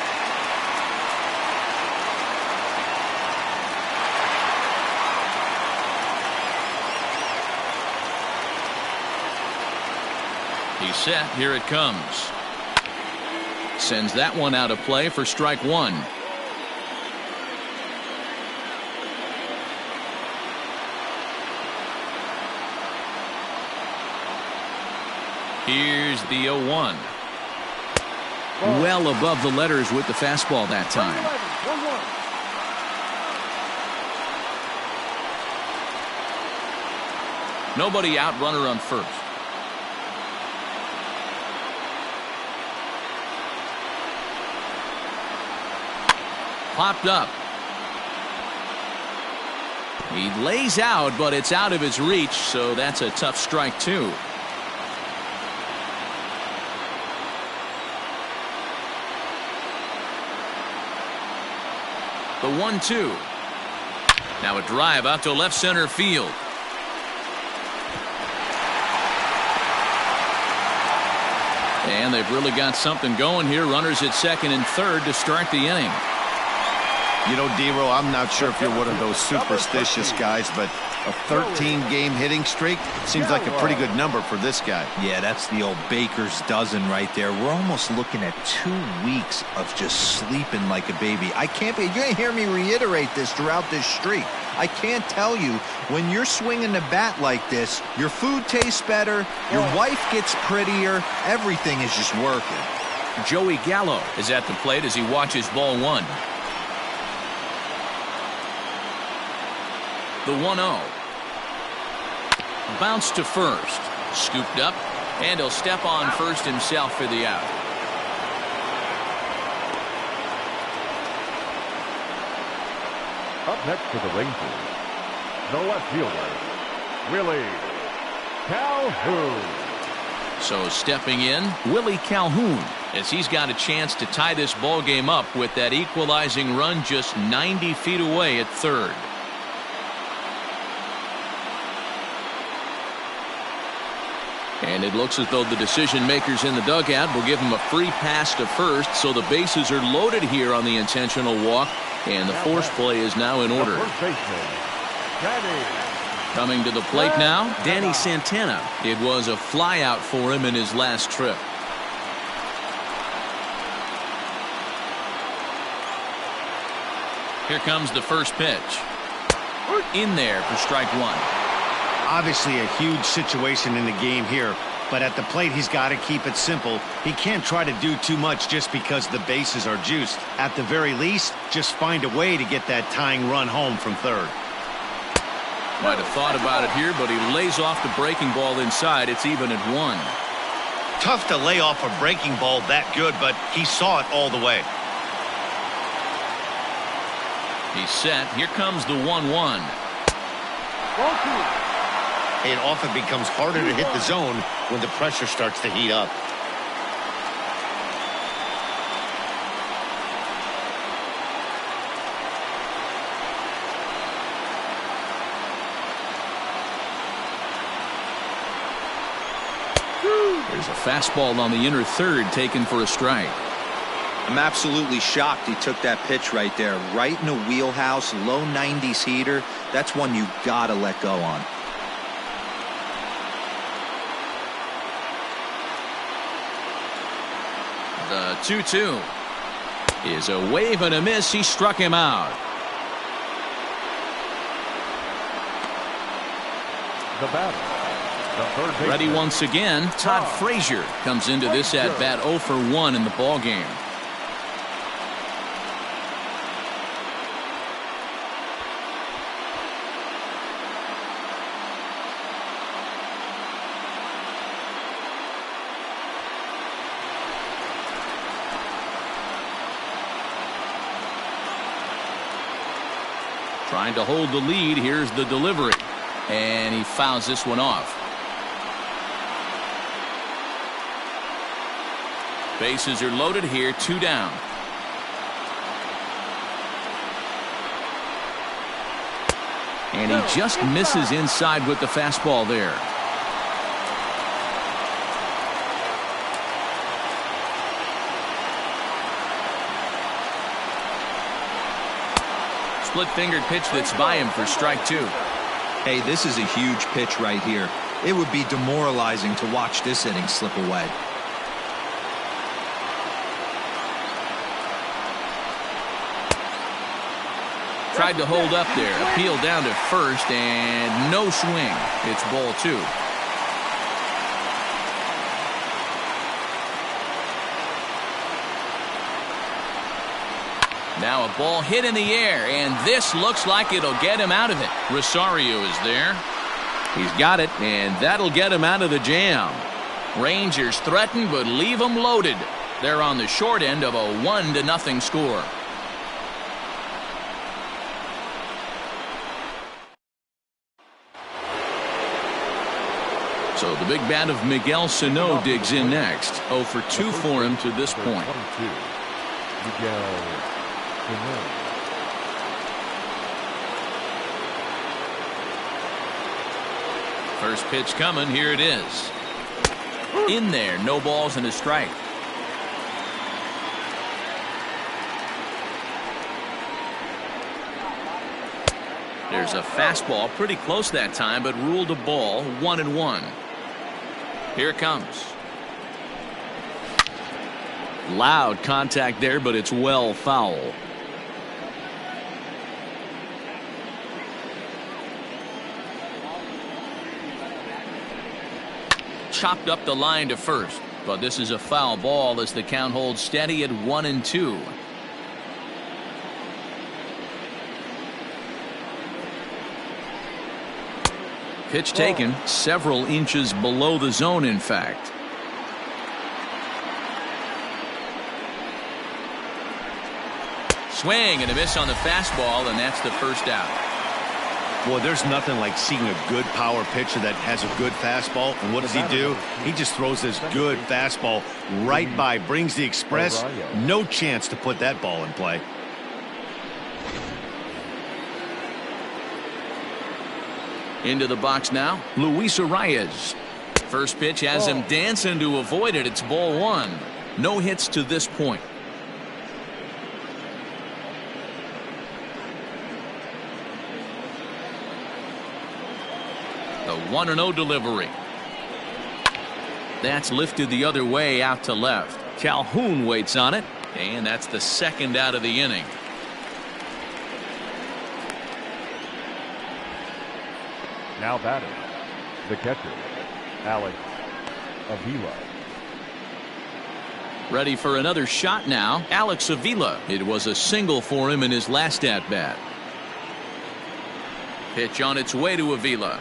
He's set. Here it comes. Sends that one out of play for strike 1. Here's the 0-1. Well above the letters with the fastball that time. Nobody out, runner on first. Popped up. He lays out, but it's out of his reach, so that's a tough strike, too. The 1-2. Now a drive out to left center field. And they've really got something going here. Runners at second and third to start the inning. You know, D-Row, I'm not sure if you're one of those superstitious guys, but a 13-game hitting streak seems like a pretty good number for this guy. Yeah, that's the old baker's dozen right there. We're almost looking at 2 weeks of just sleeping like a baby. I can't be. You're going to hear me reiterate this throughout this streak. I can't tell you, when you're swinging the bat like this, your food tastes better, your wife gets prettier, everything is just working. Joey Gallo is at the plate as he watches ball one. The 1-0. Bounce to first. Scooped up, and he'll step on first himself for the out. Up next for the Rangers, the left fielder, Willie Calhoun. So stepping in, Willie Calhoun, as he's got a chance to tie this ball game up with that equalizing run just 90 feet away at third. And it looks as though the decision makers in the dugout will give him a free pass to first, so the bases are loaded here on the intentional walk, and the force play is now in order. Coming to the plate now, Danny Santana. It was a flyout for him in his last trip. Here comes the first pitch. In there for strike one. Obviously a huge situation in the game here, but at the plate he's got to keep it simple. He can't try to do too much just because the bases are juiced. At the very least, just find a way to get that tying run home from third. Might have thought about it here, but he lays off the breaking ball inside. It's even at 1. Tough to lay off a breaking ball that good, but he saw it all the way. He's set. Here comes the 1-1. It often becomes harder to hit the zone when the pressure starts to heat up. There's a fastball on the inner third taken for a strike. I'm absolutely shocked he took that pitch right there. Right in the wheelhouse, low 90s heater. That's one you gotta let go on. The 2-2 is a wave and a miss. He struck him out. The batter, the third baseman. Ready once again. Todd Frazier comes into this at bat 0 for 1 in the ball game. Trying to hold the lead. Here's the delivery. And he fouls this one off. Bases are loaded here. 2 down. And he just misses inside with the fastball there. Split-fingered pitch that's by him for strike 2. Hey, this is a huge pitch right here. It would be demoralizing to watch this inning slip away. Tried to hold up there. Appeal down to first, and no swing. It's ball 2. Now a ball hit in the air, and this looks like it'll get him out of it. Rosario is there. He's got it, and that'll get him out of the jam. Rangers threaten, but leave them loaded. They're on the short end of a 1-0 score. So the big bat of Miguel Sano digs in next. 0 for 2 for him to this point. Miguel Sano. First pitch coming. Here it is. In there, no balls and a strike. There's a fastball pretty close that time, but ruled a ball. 1-1. Here it comes. Loud contact there, but it's well foul. Chopped up the line to first, but this is a foul ball as the count holds steady at 1-2. Pitch taken several inches below the zone, in fact. Swing and a miss on the fastball, and that's the first out. Well, there's nothing like seeing a good power pitcher that has a good fastball. And what does he do? He just throws this good fastball right by, brings the express. No chance to put that ball in play. Into the box now, Luis Arias. First pitch has him dancing to avoid it. It's ball one. No hits to this point. The 1-0 delivery. That's lifted the other way out to left. Calhoun waits on it, and that's the second out of the inning. Now batting, the catcher, Alex Avila. Ready for another shot now, Alex Avila. It was a single for him in his last at-bat. Pitch on its way to Avila.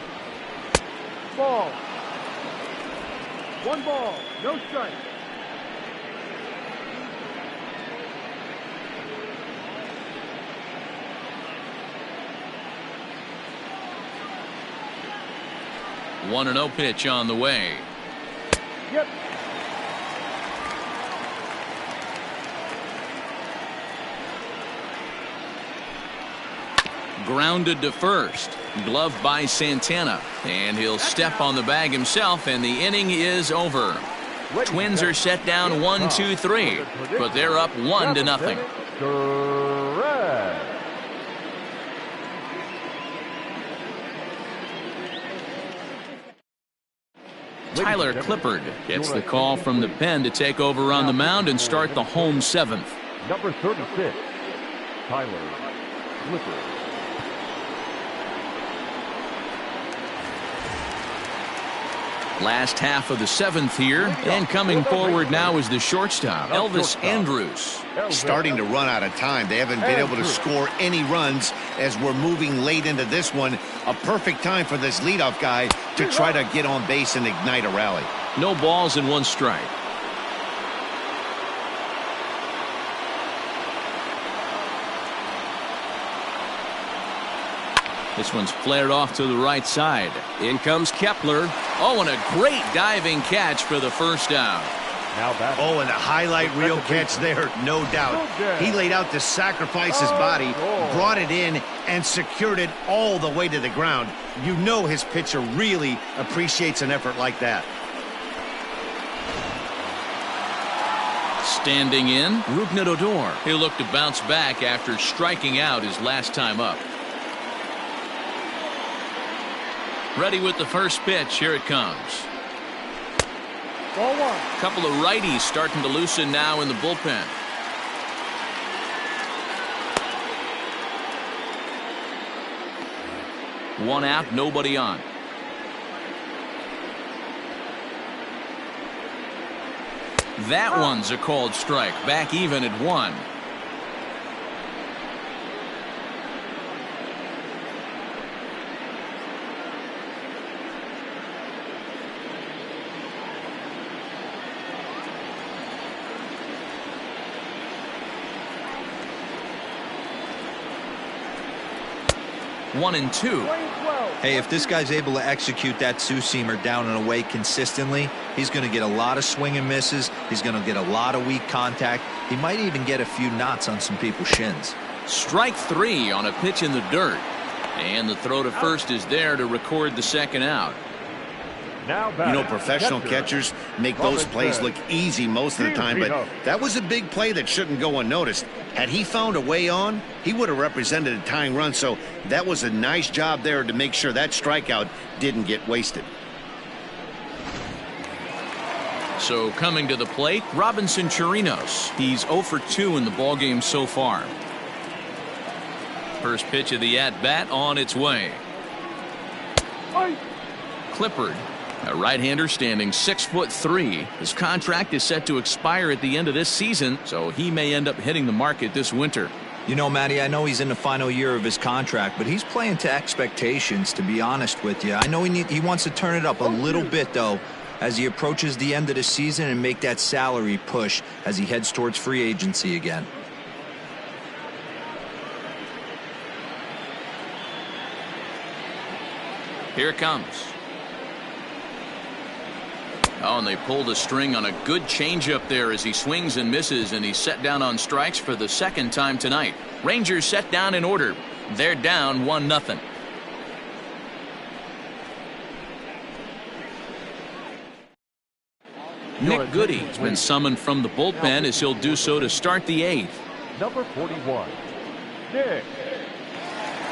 Ball. 1 ball, no strike. A 1-0 pitch on the way. Yep. Grounded to first. Gloved by Santana. And he'll step on the bag himself, and the inning is over. Twins are set down 1-2-3, but they're up 1-0. Correct. Tyler Clippard gets the call from the pen to take over on the mound and start the home seventh. Number 36, Tyler Clippard. Last half of the seventh here, and coming forward now is the shortstop, Elvis Andrus. Starting to run out of time. They haven't been able to score any runs as we're moving late into this one. A perfect time for this leadoff guy to try to get on base and ignite a rally. No balls and 1 strike. This one's flared off to the right side. In comes Kepler. Oh, and a great diving catch for the first out. Oh, and a highlight reel catch there, no doubt. He laid out to sacrifice his body, brought it in, and secured it all the way to the ground. You know his pitcher really appreciates an effort like that. Standing in, Rougned Odor. He'll look to bounce back after striking out his last time up. Ready with the first pitch. Here it comes. Ball 1. Couple of righties starting to loosen now in the bullpen. One out, nobody on. That one's a called strike. Back even at 1. One and 2. Hey, if this guy's able to execute that two-seamer down and away consistently, he's going to get a lot of swing and misses. He's going to get a lot of weak contact. He might even get a few knots on some people's shins. Strike 3 on a pitch in the dirt. And the throw to first is there to record the second out. Now You know, professional catchers make those plays look easy most of the time, but that was a big play that shouldn't go unnoticed. Had he found a way on, he would have represented a tying run, so that was a nice job there to make sure that strikeout didn't get wasted. So coming to the plate, Robinson Chirinos. He's 0 for 2 in the ballgame so far. First pitch of the at-bat on its way. Clippard, a right-hander standing 6'3". His contract is set to expire at the end of this season, so he may end up hitting the market this winter. You know, Matty, I know he's in the final year of his contract, but he's playing to expectations, to be honest with you. I know he wants to turn it up a little bit, though, as he approaches the end of the season and make that salary push as he heads towards free agency again. Here it comes. Oh, and they pulled a string on a good changeup there as he swings and misses, and he's set down on strikes for the second time tonight. Rangers set down in order. They're down 1-0. Nick Goody has been summoned from the bullpen as he'll do so to start the 8th. Number 41, Nick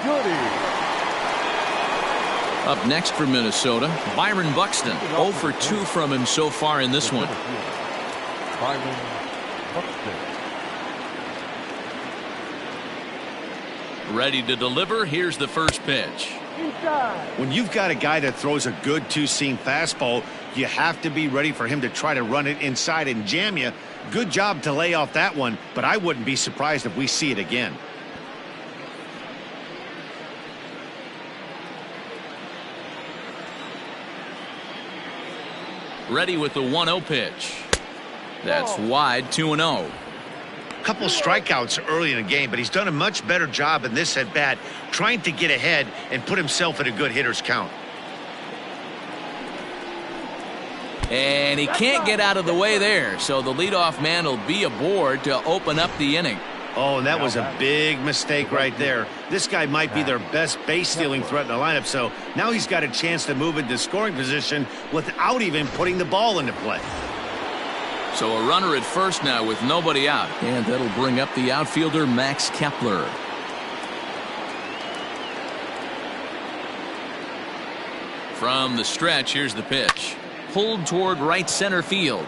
Goody. Up next for Minnesota, Byron Buxton. 0 for 2 from him so far in this one. Byron Buxton. Ready to deliver. Here's the first pitch. When you've got a guy that throws a good two-seam fastball, you have to be ready for him to try to run it inside and jam you. Good job to lay off that one, but I wouldn't be surprised if we see it again. Ready with the 1-0 pitch. That's wide, 2-0. Couple strikeouts early in the game, but he's done a much better job in this at bat trying to get ahead and put himself in a good hitter's count. And he can't get out of the way there, so the leadoff man will be aboard to open up the inning. Oh, and that was a big mistake right there. This guy might be their best base-stealing threat in the lineup, so now he's got a chance to move into scoring position without even putting the ball into play. So a runner at first now with nobody out, and that'll bring up the outfielder Max Kepler. From the stretch, here's the pitch. Pulled toward right center field.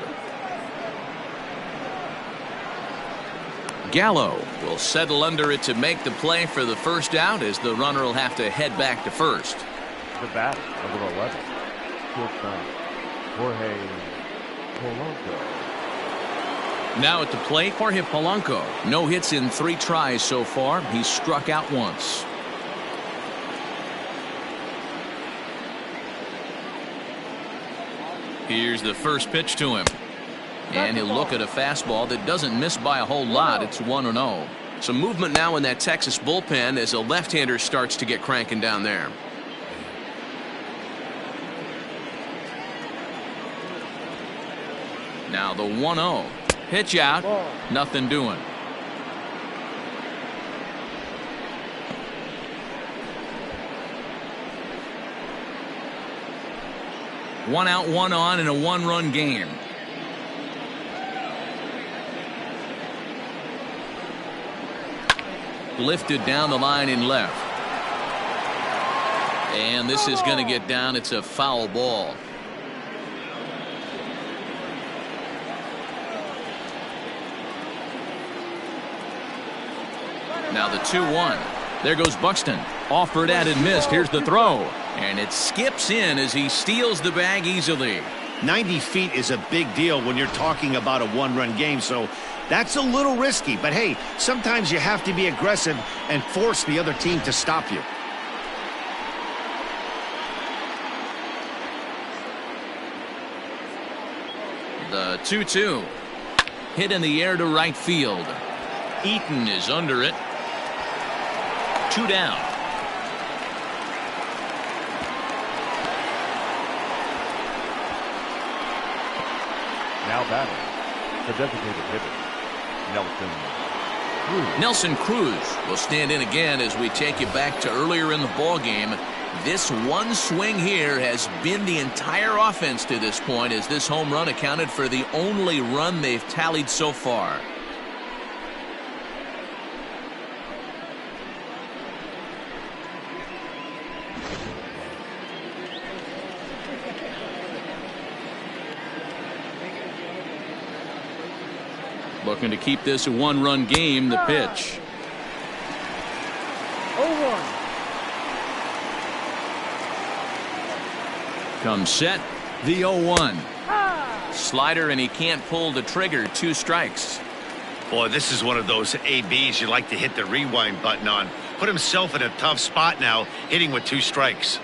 Gallo will settle under it to make the play for the first out, as the runner will have to head back to first. The bat, number 11, shortstop, Jorge Polanco. Now at the plate, Jorge Polanco. No hits in 3 tries so far. He's struck out once. Here's the first pitch to him. And he'll look at a fastball that doesn't miss by a whole lot. It's 1-0. Some movement now in that Texas bullpen as a left-hander starts to get cranking down there. Now the 1-0. Pitch out. Nothing doing. One out, one on in a 1-run game. Lifted down the line in left. And this is going to get down. It's a foul ball. Now the 2-1. There goes Buxton. Offered at and missed. Here's the throw. And it skips in as he steals the bag easily. 90 feet is a big deal when you're talking about a 1-run game, so that's a little risky. But hey, sometimes you have to be aggressive and force the other team to stop you. The 2-2. Hit in the air to right field. Eaton is under it. 2 down. Now batting, the designated hitter, Nelson Cruz. Nelson Cruz will stand in again as we take you back to earlier in the ball game. This one swing here has been the entire offense to this point, as this home run accounted for the only run they've tallied so far. Looking to keep this a one-run game. The pitch. 0-1. Comes set. The 0-1. Slider, and he can't pull the trigger. 2 strikes. Boy, this is one of those ABs you like to hit the rewind button on. Put himself in a tough spot now, hitting with 2 strikes.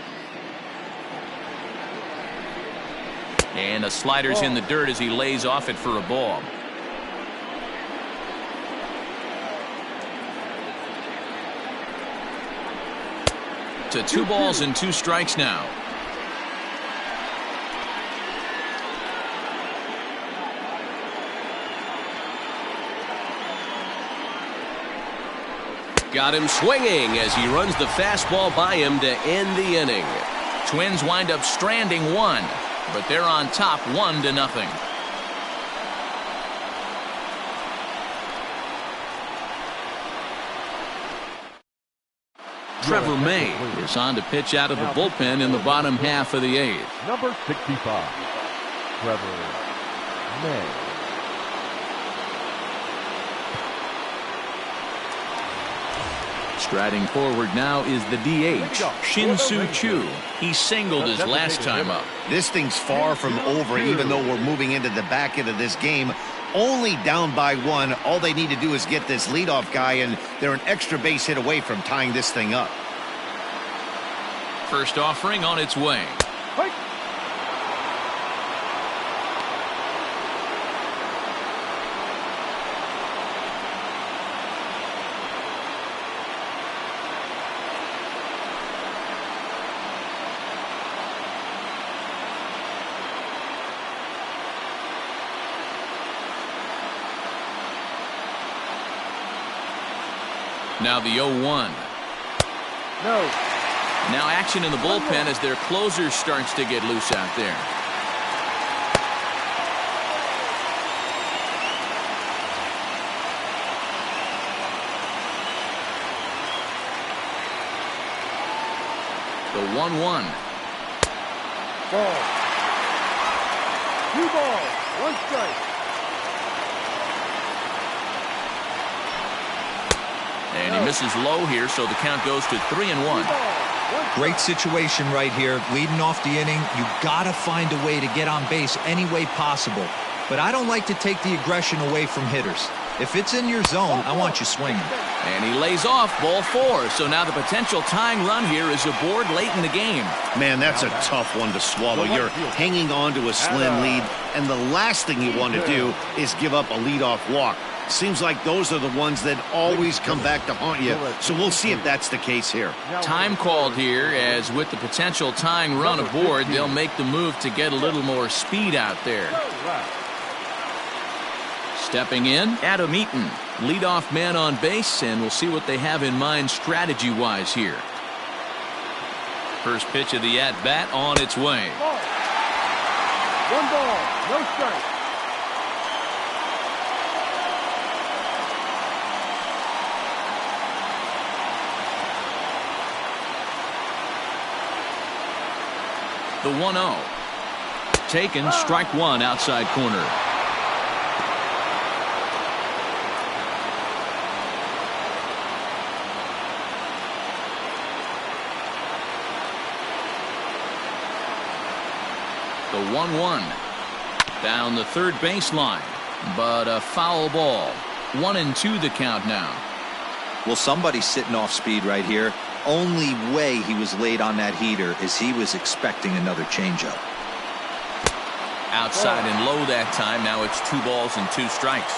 And the slider's in the dirt as he lays off it for a ball. To 2 balls and 2 strikes now. Got him swinging as he runs the fastball by him to end the inning. Twins wind up stranding 1, but they're on top 1-0. Trevor May is on to pitch out of the bullpen in the bottom half of the 8th. Number 65, Trevor May. Striding forward now is the DH, Shin-Soo Choo. He singled his last time up. This thing's far from over, even though we're moving into the back end of this game. Only down by 1. All they need to do is get this leadoff guy, and they're an extra base hit away from tying this thing up. First offering on its way. Fight. Now the 0-1. No. Now action in the bullpen as their closer starts to get loose out there. The 1-1. Ball. 2 balls, 1 strike. And he misses low here, so the count goes to 3-1. Great situation right here, leading off the inning. You gotta find a way to get on base any way possible. But I don't like to take the aggression away from hitters. If it's in your zone, I want you swinging. And he lays off ball 4. So now the potential tying run here is aboard late in the game. Man, that's a tough one to swallow. You're hanging on to a slim lead, and the last thing you want to do is give up a leadoff walk. Seems like those are the ones that always come back to haunt you. So we'll see if that's the case here. Time called here, as with the potential tying run aboard, they'll make the move to get a little more speed out there. Stepping in, Adam Eaton, leadoff man on base, and we'll see what they have in mind strategy-wise here. First pitch of the at-bat on its way. 1 ball, no strike. The 1-0. Taken, strike 1 outside corner. The 1-1. Down the third baseline, but a foul ball. 1-2 the count now. Well, somebody's sitting off speed right here. Only way he was late on that heater is he was expecting another changeup. Outside and low that time. Now it's 2 balls and 2 strikes.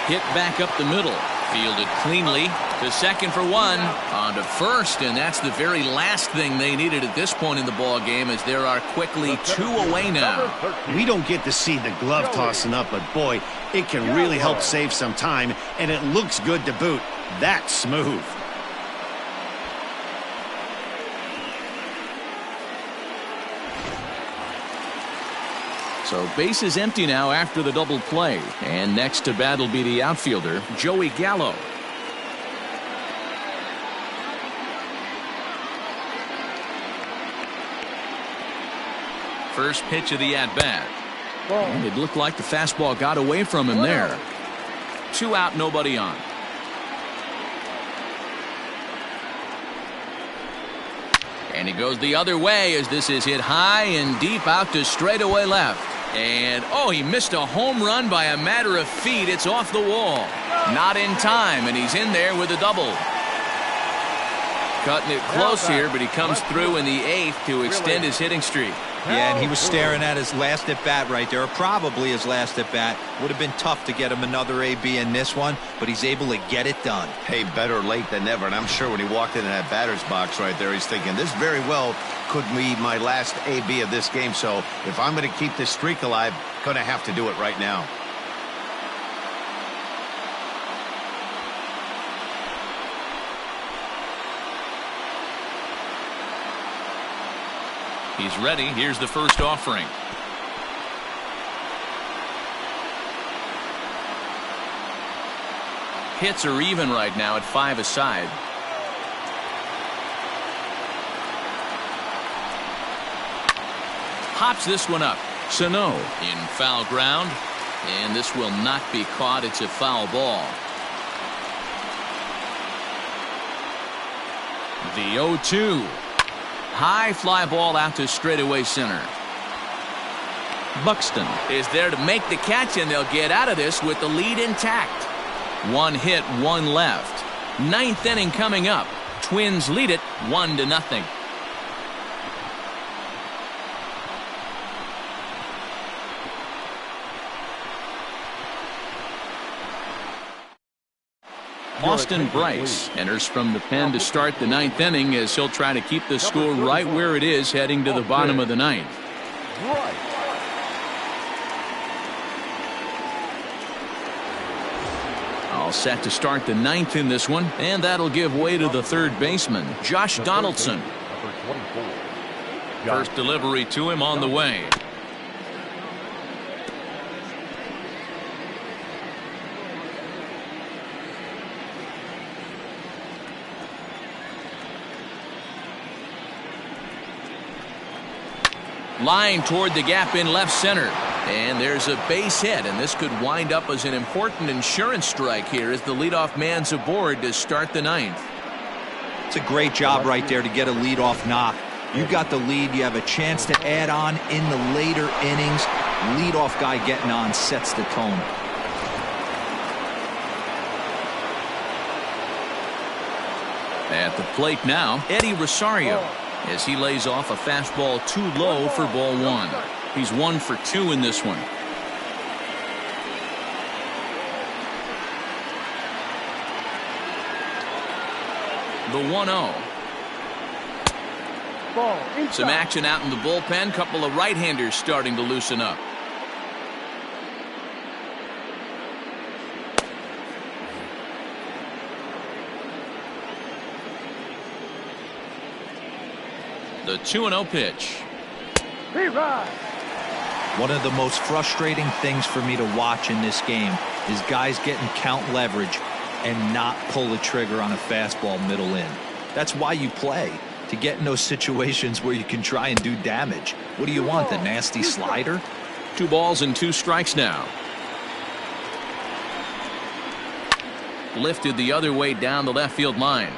Hit back up the middle. Fielded cleanly to second for one. On to first, and that's the very last thing they needed at this point in the ball game, as there are quickly 2 away now. We don't get to see the glove tossing up, but boy, it can really help save some time, and it looks good to boot. That's smooth. So base is empty now after the double play. And next to bat will be the outfielder, Joey Gallo. First pitch of the at-bat. And it looked like the fastball got away from him there. 2 out, nobody on. And he goes the other way as this is hit high and deep out to straightaway left. And, oh, he missed a home run by a matter of feet. It's off the wall. Not in time, and he's in there with a double. Cutting it close here, but he comes through in the 8th to extend his hitting streak. Yeah, and he was staring at his last at-bat right there, or probably his last at-bat. Would have been tough to get him another AB in this one, but he's able to get it done. Hey, better late than never, and I'm sure when he walked into that batter's box right there, he's thinking, this very well could be my last AB of this game, so if I'm going to keep this streak alive, going to have to do it right now. He's ready. Here's the first offering. Hits are even right now at 5 aside. Hops this one up. Sano in foul ground, and this will not be caught. It's a foul ball. The 0-2. High fly ball out to straightaway center. Buxton is there to make the catch, and they'll get out of this with the lead intact. 1 hit, 1 left. 9th inning coming up. Twins lead it 1-0. Austin Bryce enters from the pen to start the 9th inning, as he'll try to keep the score right where it is heading to the bottom of the 9th. All set to start the 9th in this one, and that'll give way to the third baseman, Josh Donaldson. First delivery to him on the way. Line toward the gap in left center. And there's a base hit, and this could wind up as an important insurance strike here as the leadoff man's aboard to start the 9th. It's a great job right there to get a leadoff knock. You got the lead. You have a chance to add on in the later innings. Leadoff guy getting on sets the tone. At the plate now, Eddie Rosario, as he lays off a fastball too low for ball 1. He's 1 for 2 in this one. The 1-0. Some action out in the bullpen. Couple of right-handers starting to loosen up. The 2-0 pitch. One of the most frustrating things for me to watch in this game is guys getting count leverage and not pull the trigger on a fastball middle in. That's why you play, to get in those situations where you can try and do damage. What do you want, the nasty slider? 2 balls and 2 strikes now. Lifted the other way down the left field line.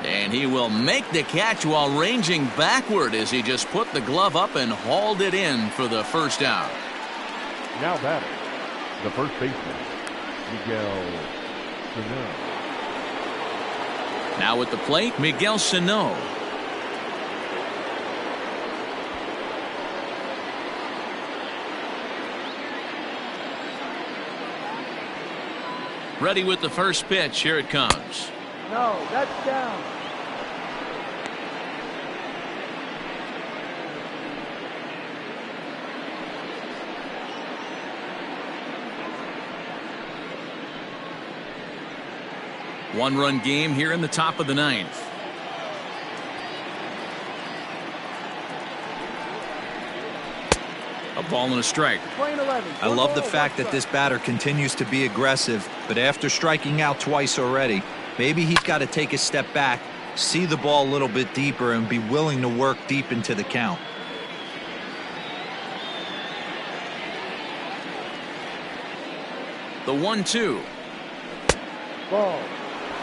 And he will make the catch while ranging backward as he just put the glove up and hauled it in for the first out. Now batting, the first baseman, Miguel Sano. Now at the plate, Miguel Sano. Ready with the first pitch. Here it comes. No, that's down. One-run game here in the top of the ninth. A ball and a strike. I love the fact that this batter continues to be aggressive, but after striking out twice already, maybe he's got to take a step back, see the ball a little bit deeper, and be willing to work deep into the count. The 1-2. Ball.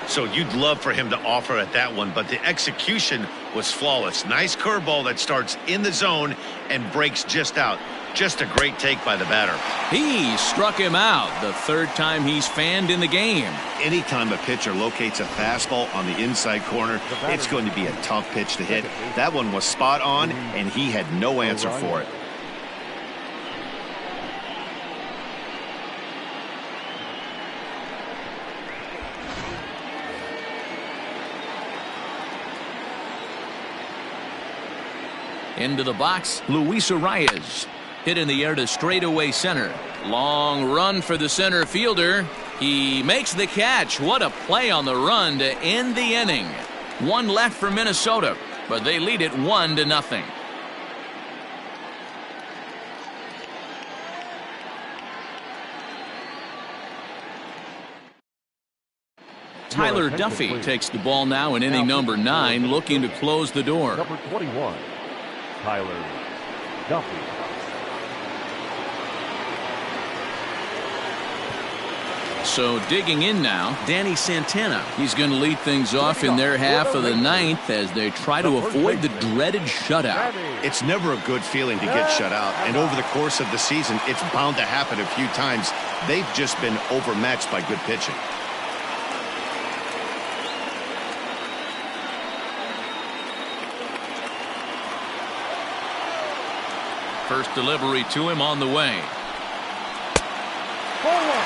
So you'd love for him to offer at that one, but the execution was flawless. Nice curveball that starts in the zone and breaks just out. Just a great take by the batter. He struck him out the third time he's fanned in the game. Anytime a pitcher locates a fastball on the inside corner, it's going to be a tough pitch to hit. That one was spot on, and he had no answer for it. Into the box, Luis Arias. Hit in the air to straightaway center. Long run for the center fielder. He makes the catch. What a play on the run to end the inning. One left for Minnesota, but they lead it 1-0. Tyler Duffy takes the ball now in inning number 9, looking to close the door. Number 21, Tyler Duffy. So digging in now, Danny Santana. He's going to lead things off in their half of the ninth as they try to avoid the dreaded shutout. It's never a good feeling to get shut out, and over the course of the season, it's bound to happen a few times. They've just been overmatched by good pitching. First delivery to him on the way. Forward.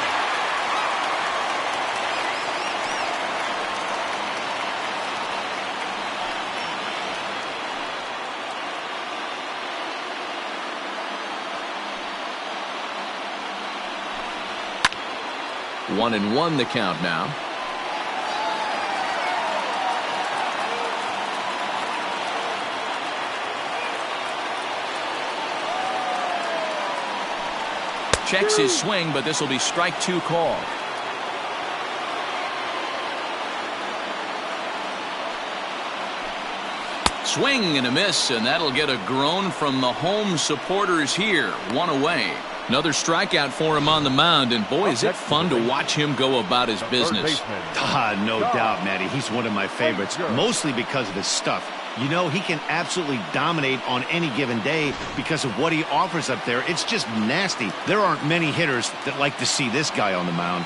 1-1 the count now. Checks his swing, but this will be strike 2 call. Swing and a miss, and that'll get a groan from the home supporters here. One away. Another strikeout for him on the mound, and boy, is it fun to watch him go about his business. No doubt, Matty. He's one of my favorites, mostly because of his stuff. You know, he can absolutely dominate on any given day because of what he offers up there. It's just nasty. There aren't many hitters that like to see this guy on the mound.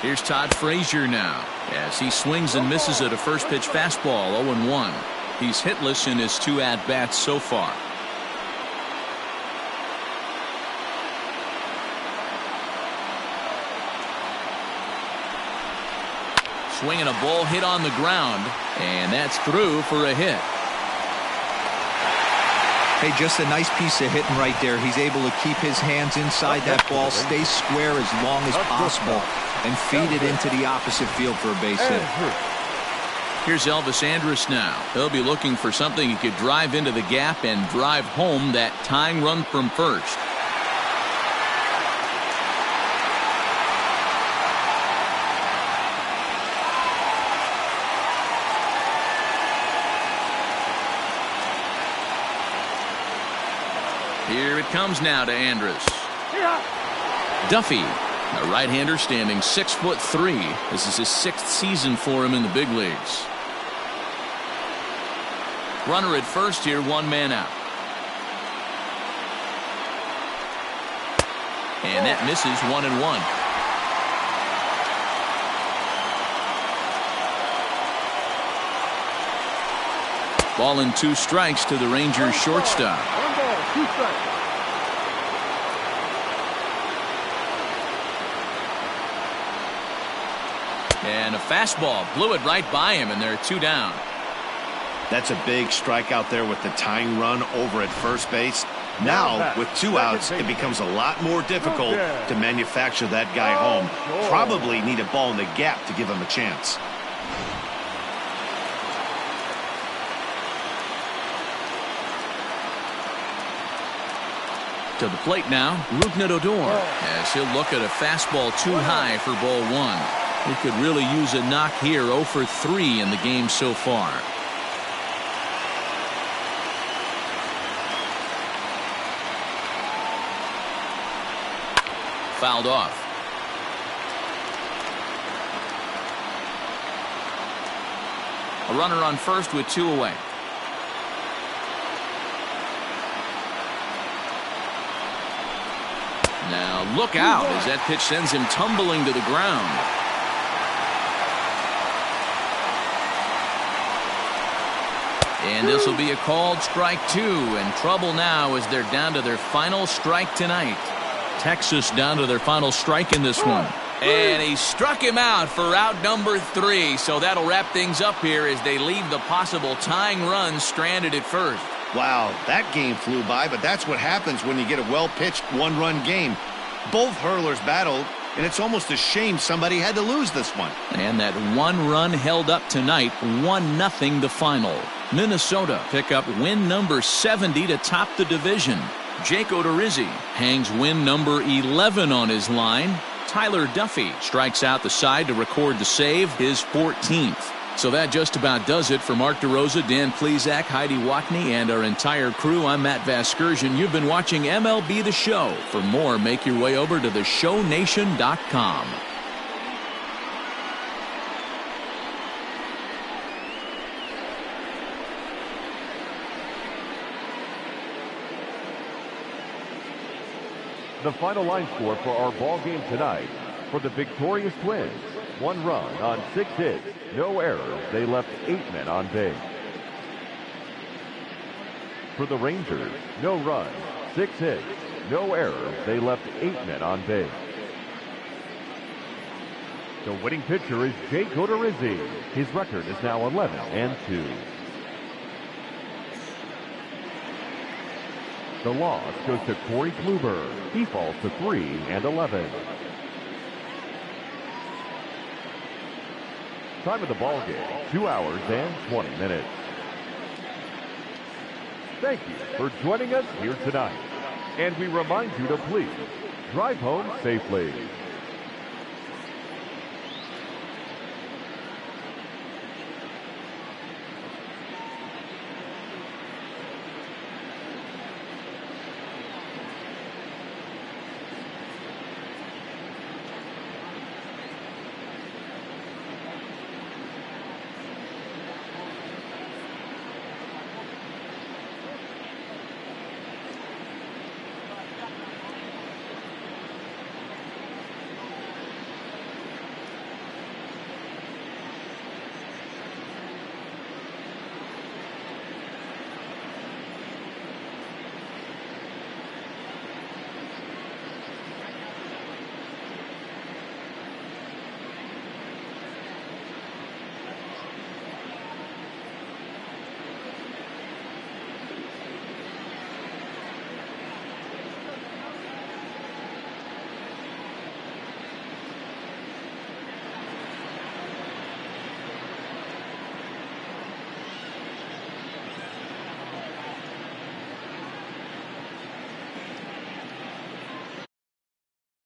Here's Todd Frazier now as he swings and misses at a first pitch fastball. 0-1. He's hitless in his 2 at-bats so far. Swinging a ball hit on the ground, and that's through for a hit. Hey, just a nice piece of hitting right there. He's able to keep his hands inside that ball, stay square as long as possible, and feed it into the opposite field for a base hit. Here's Elvis Andrus now. He'll be looking for something he could drive into the gap and drive home that tying run from first. Here it comes now to Andrus. Duffy, a right-hander standing 6'3". This is his 6th season for him in the big leagues. Runner at first here, 1 man out. And that misses. 1-1. Ball and 2 strikes to the Rangers shortstop. 1 ball, 2 strikes. And a fastball blew it right by him, and they're 2 down. That's a big strikeout there with the tying run over at first base. Now, with 2 outs, it becomes a lot more difficult to manufacture that guy home. Probably need a ball in the gap to give him a chance. To the plate now, Rougned Odor, as he'll look at a fastball too high for ball 1. He could really use a knock here. 0 for 3 in the game so far. Fouled off. A runner on first with 2 away. Now look out as that pitch sends him tumbling to the ground. And this will be a called strike 2, and trouble now as they're down to their final strike tonight. Texas down to their final strike in this one. And he struck him out for out number 3, so that'll wrap things up here as they leave the possible tying run stranded at first. Wow, that game flew by, but that's what happens when you get a well-pitched one-run game. Both hurlers battled, and it's almost a shame somebody had to lose this one. And that 1 run held up tonight, 1-0 the final. Minnesota pick up win number 70 to top the division. Jake Odorizzi hangs win number 11 on his line. Tyler Duffy strikes out the side to record the save, his 14th. So that just about does it for Mark DeRosa, Dan Plesac, Heidi Watney, and our entire crew. I'm Matt Vasgersian. You've been watching MLB The Show. For more, make your way over to theshownation.com. The final line score for our ball game tonight. For the victorious Twins, 1 run on 6 hits, no errors. They left 8 men on base. For the Rangers, no runs, 6 hits, no errors. They left 8 men on base. The winning pitcher is Jake Odorizzi. His record is now 11-2. The loss goes to Corey Kluber. He falls to 3-11. Time of the ball game, 2 hours and 20 minutes. Thank you for joining us here tonight. And we remind you to please drive home safely.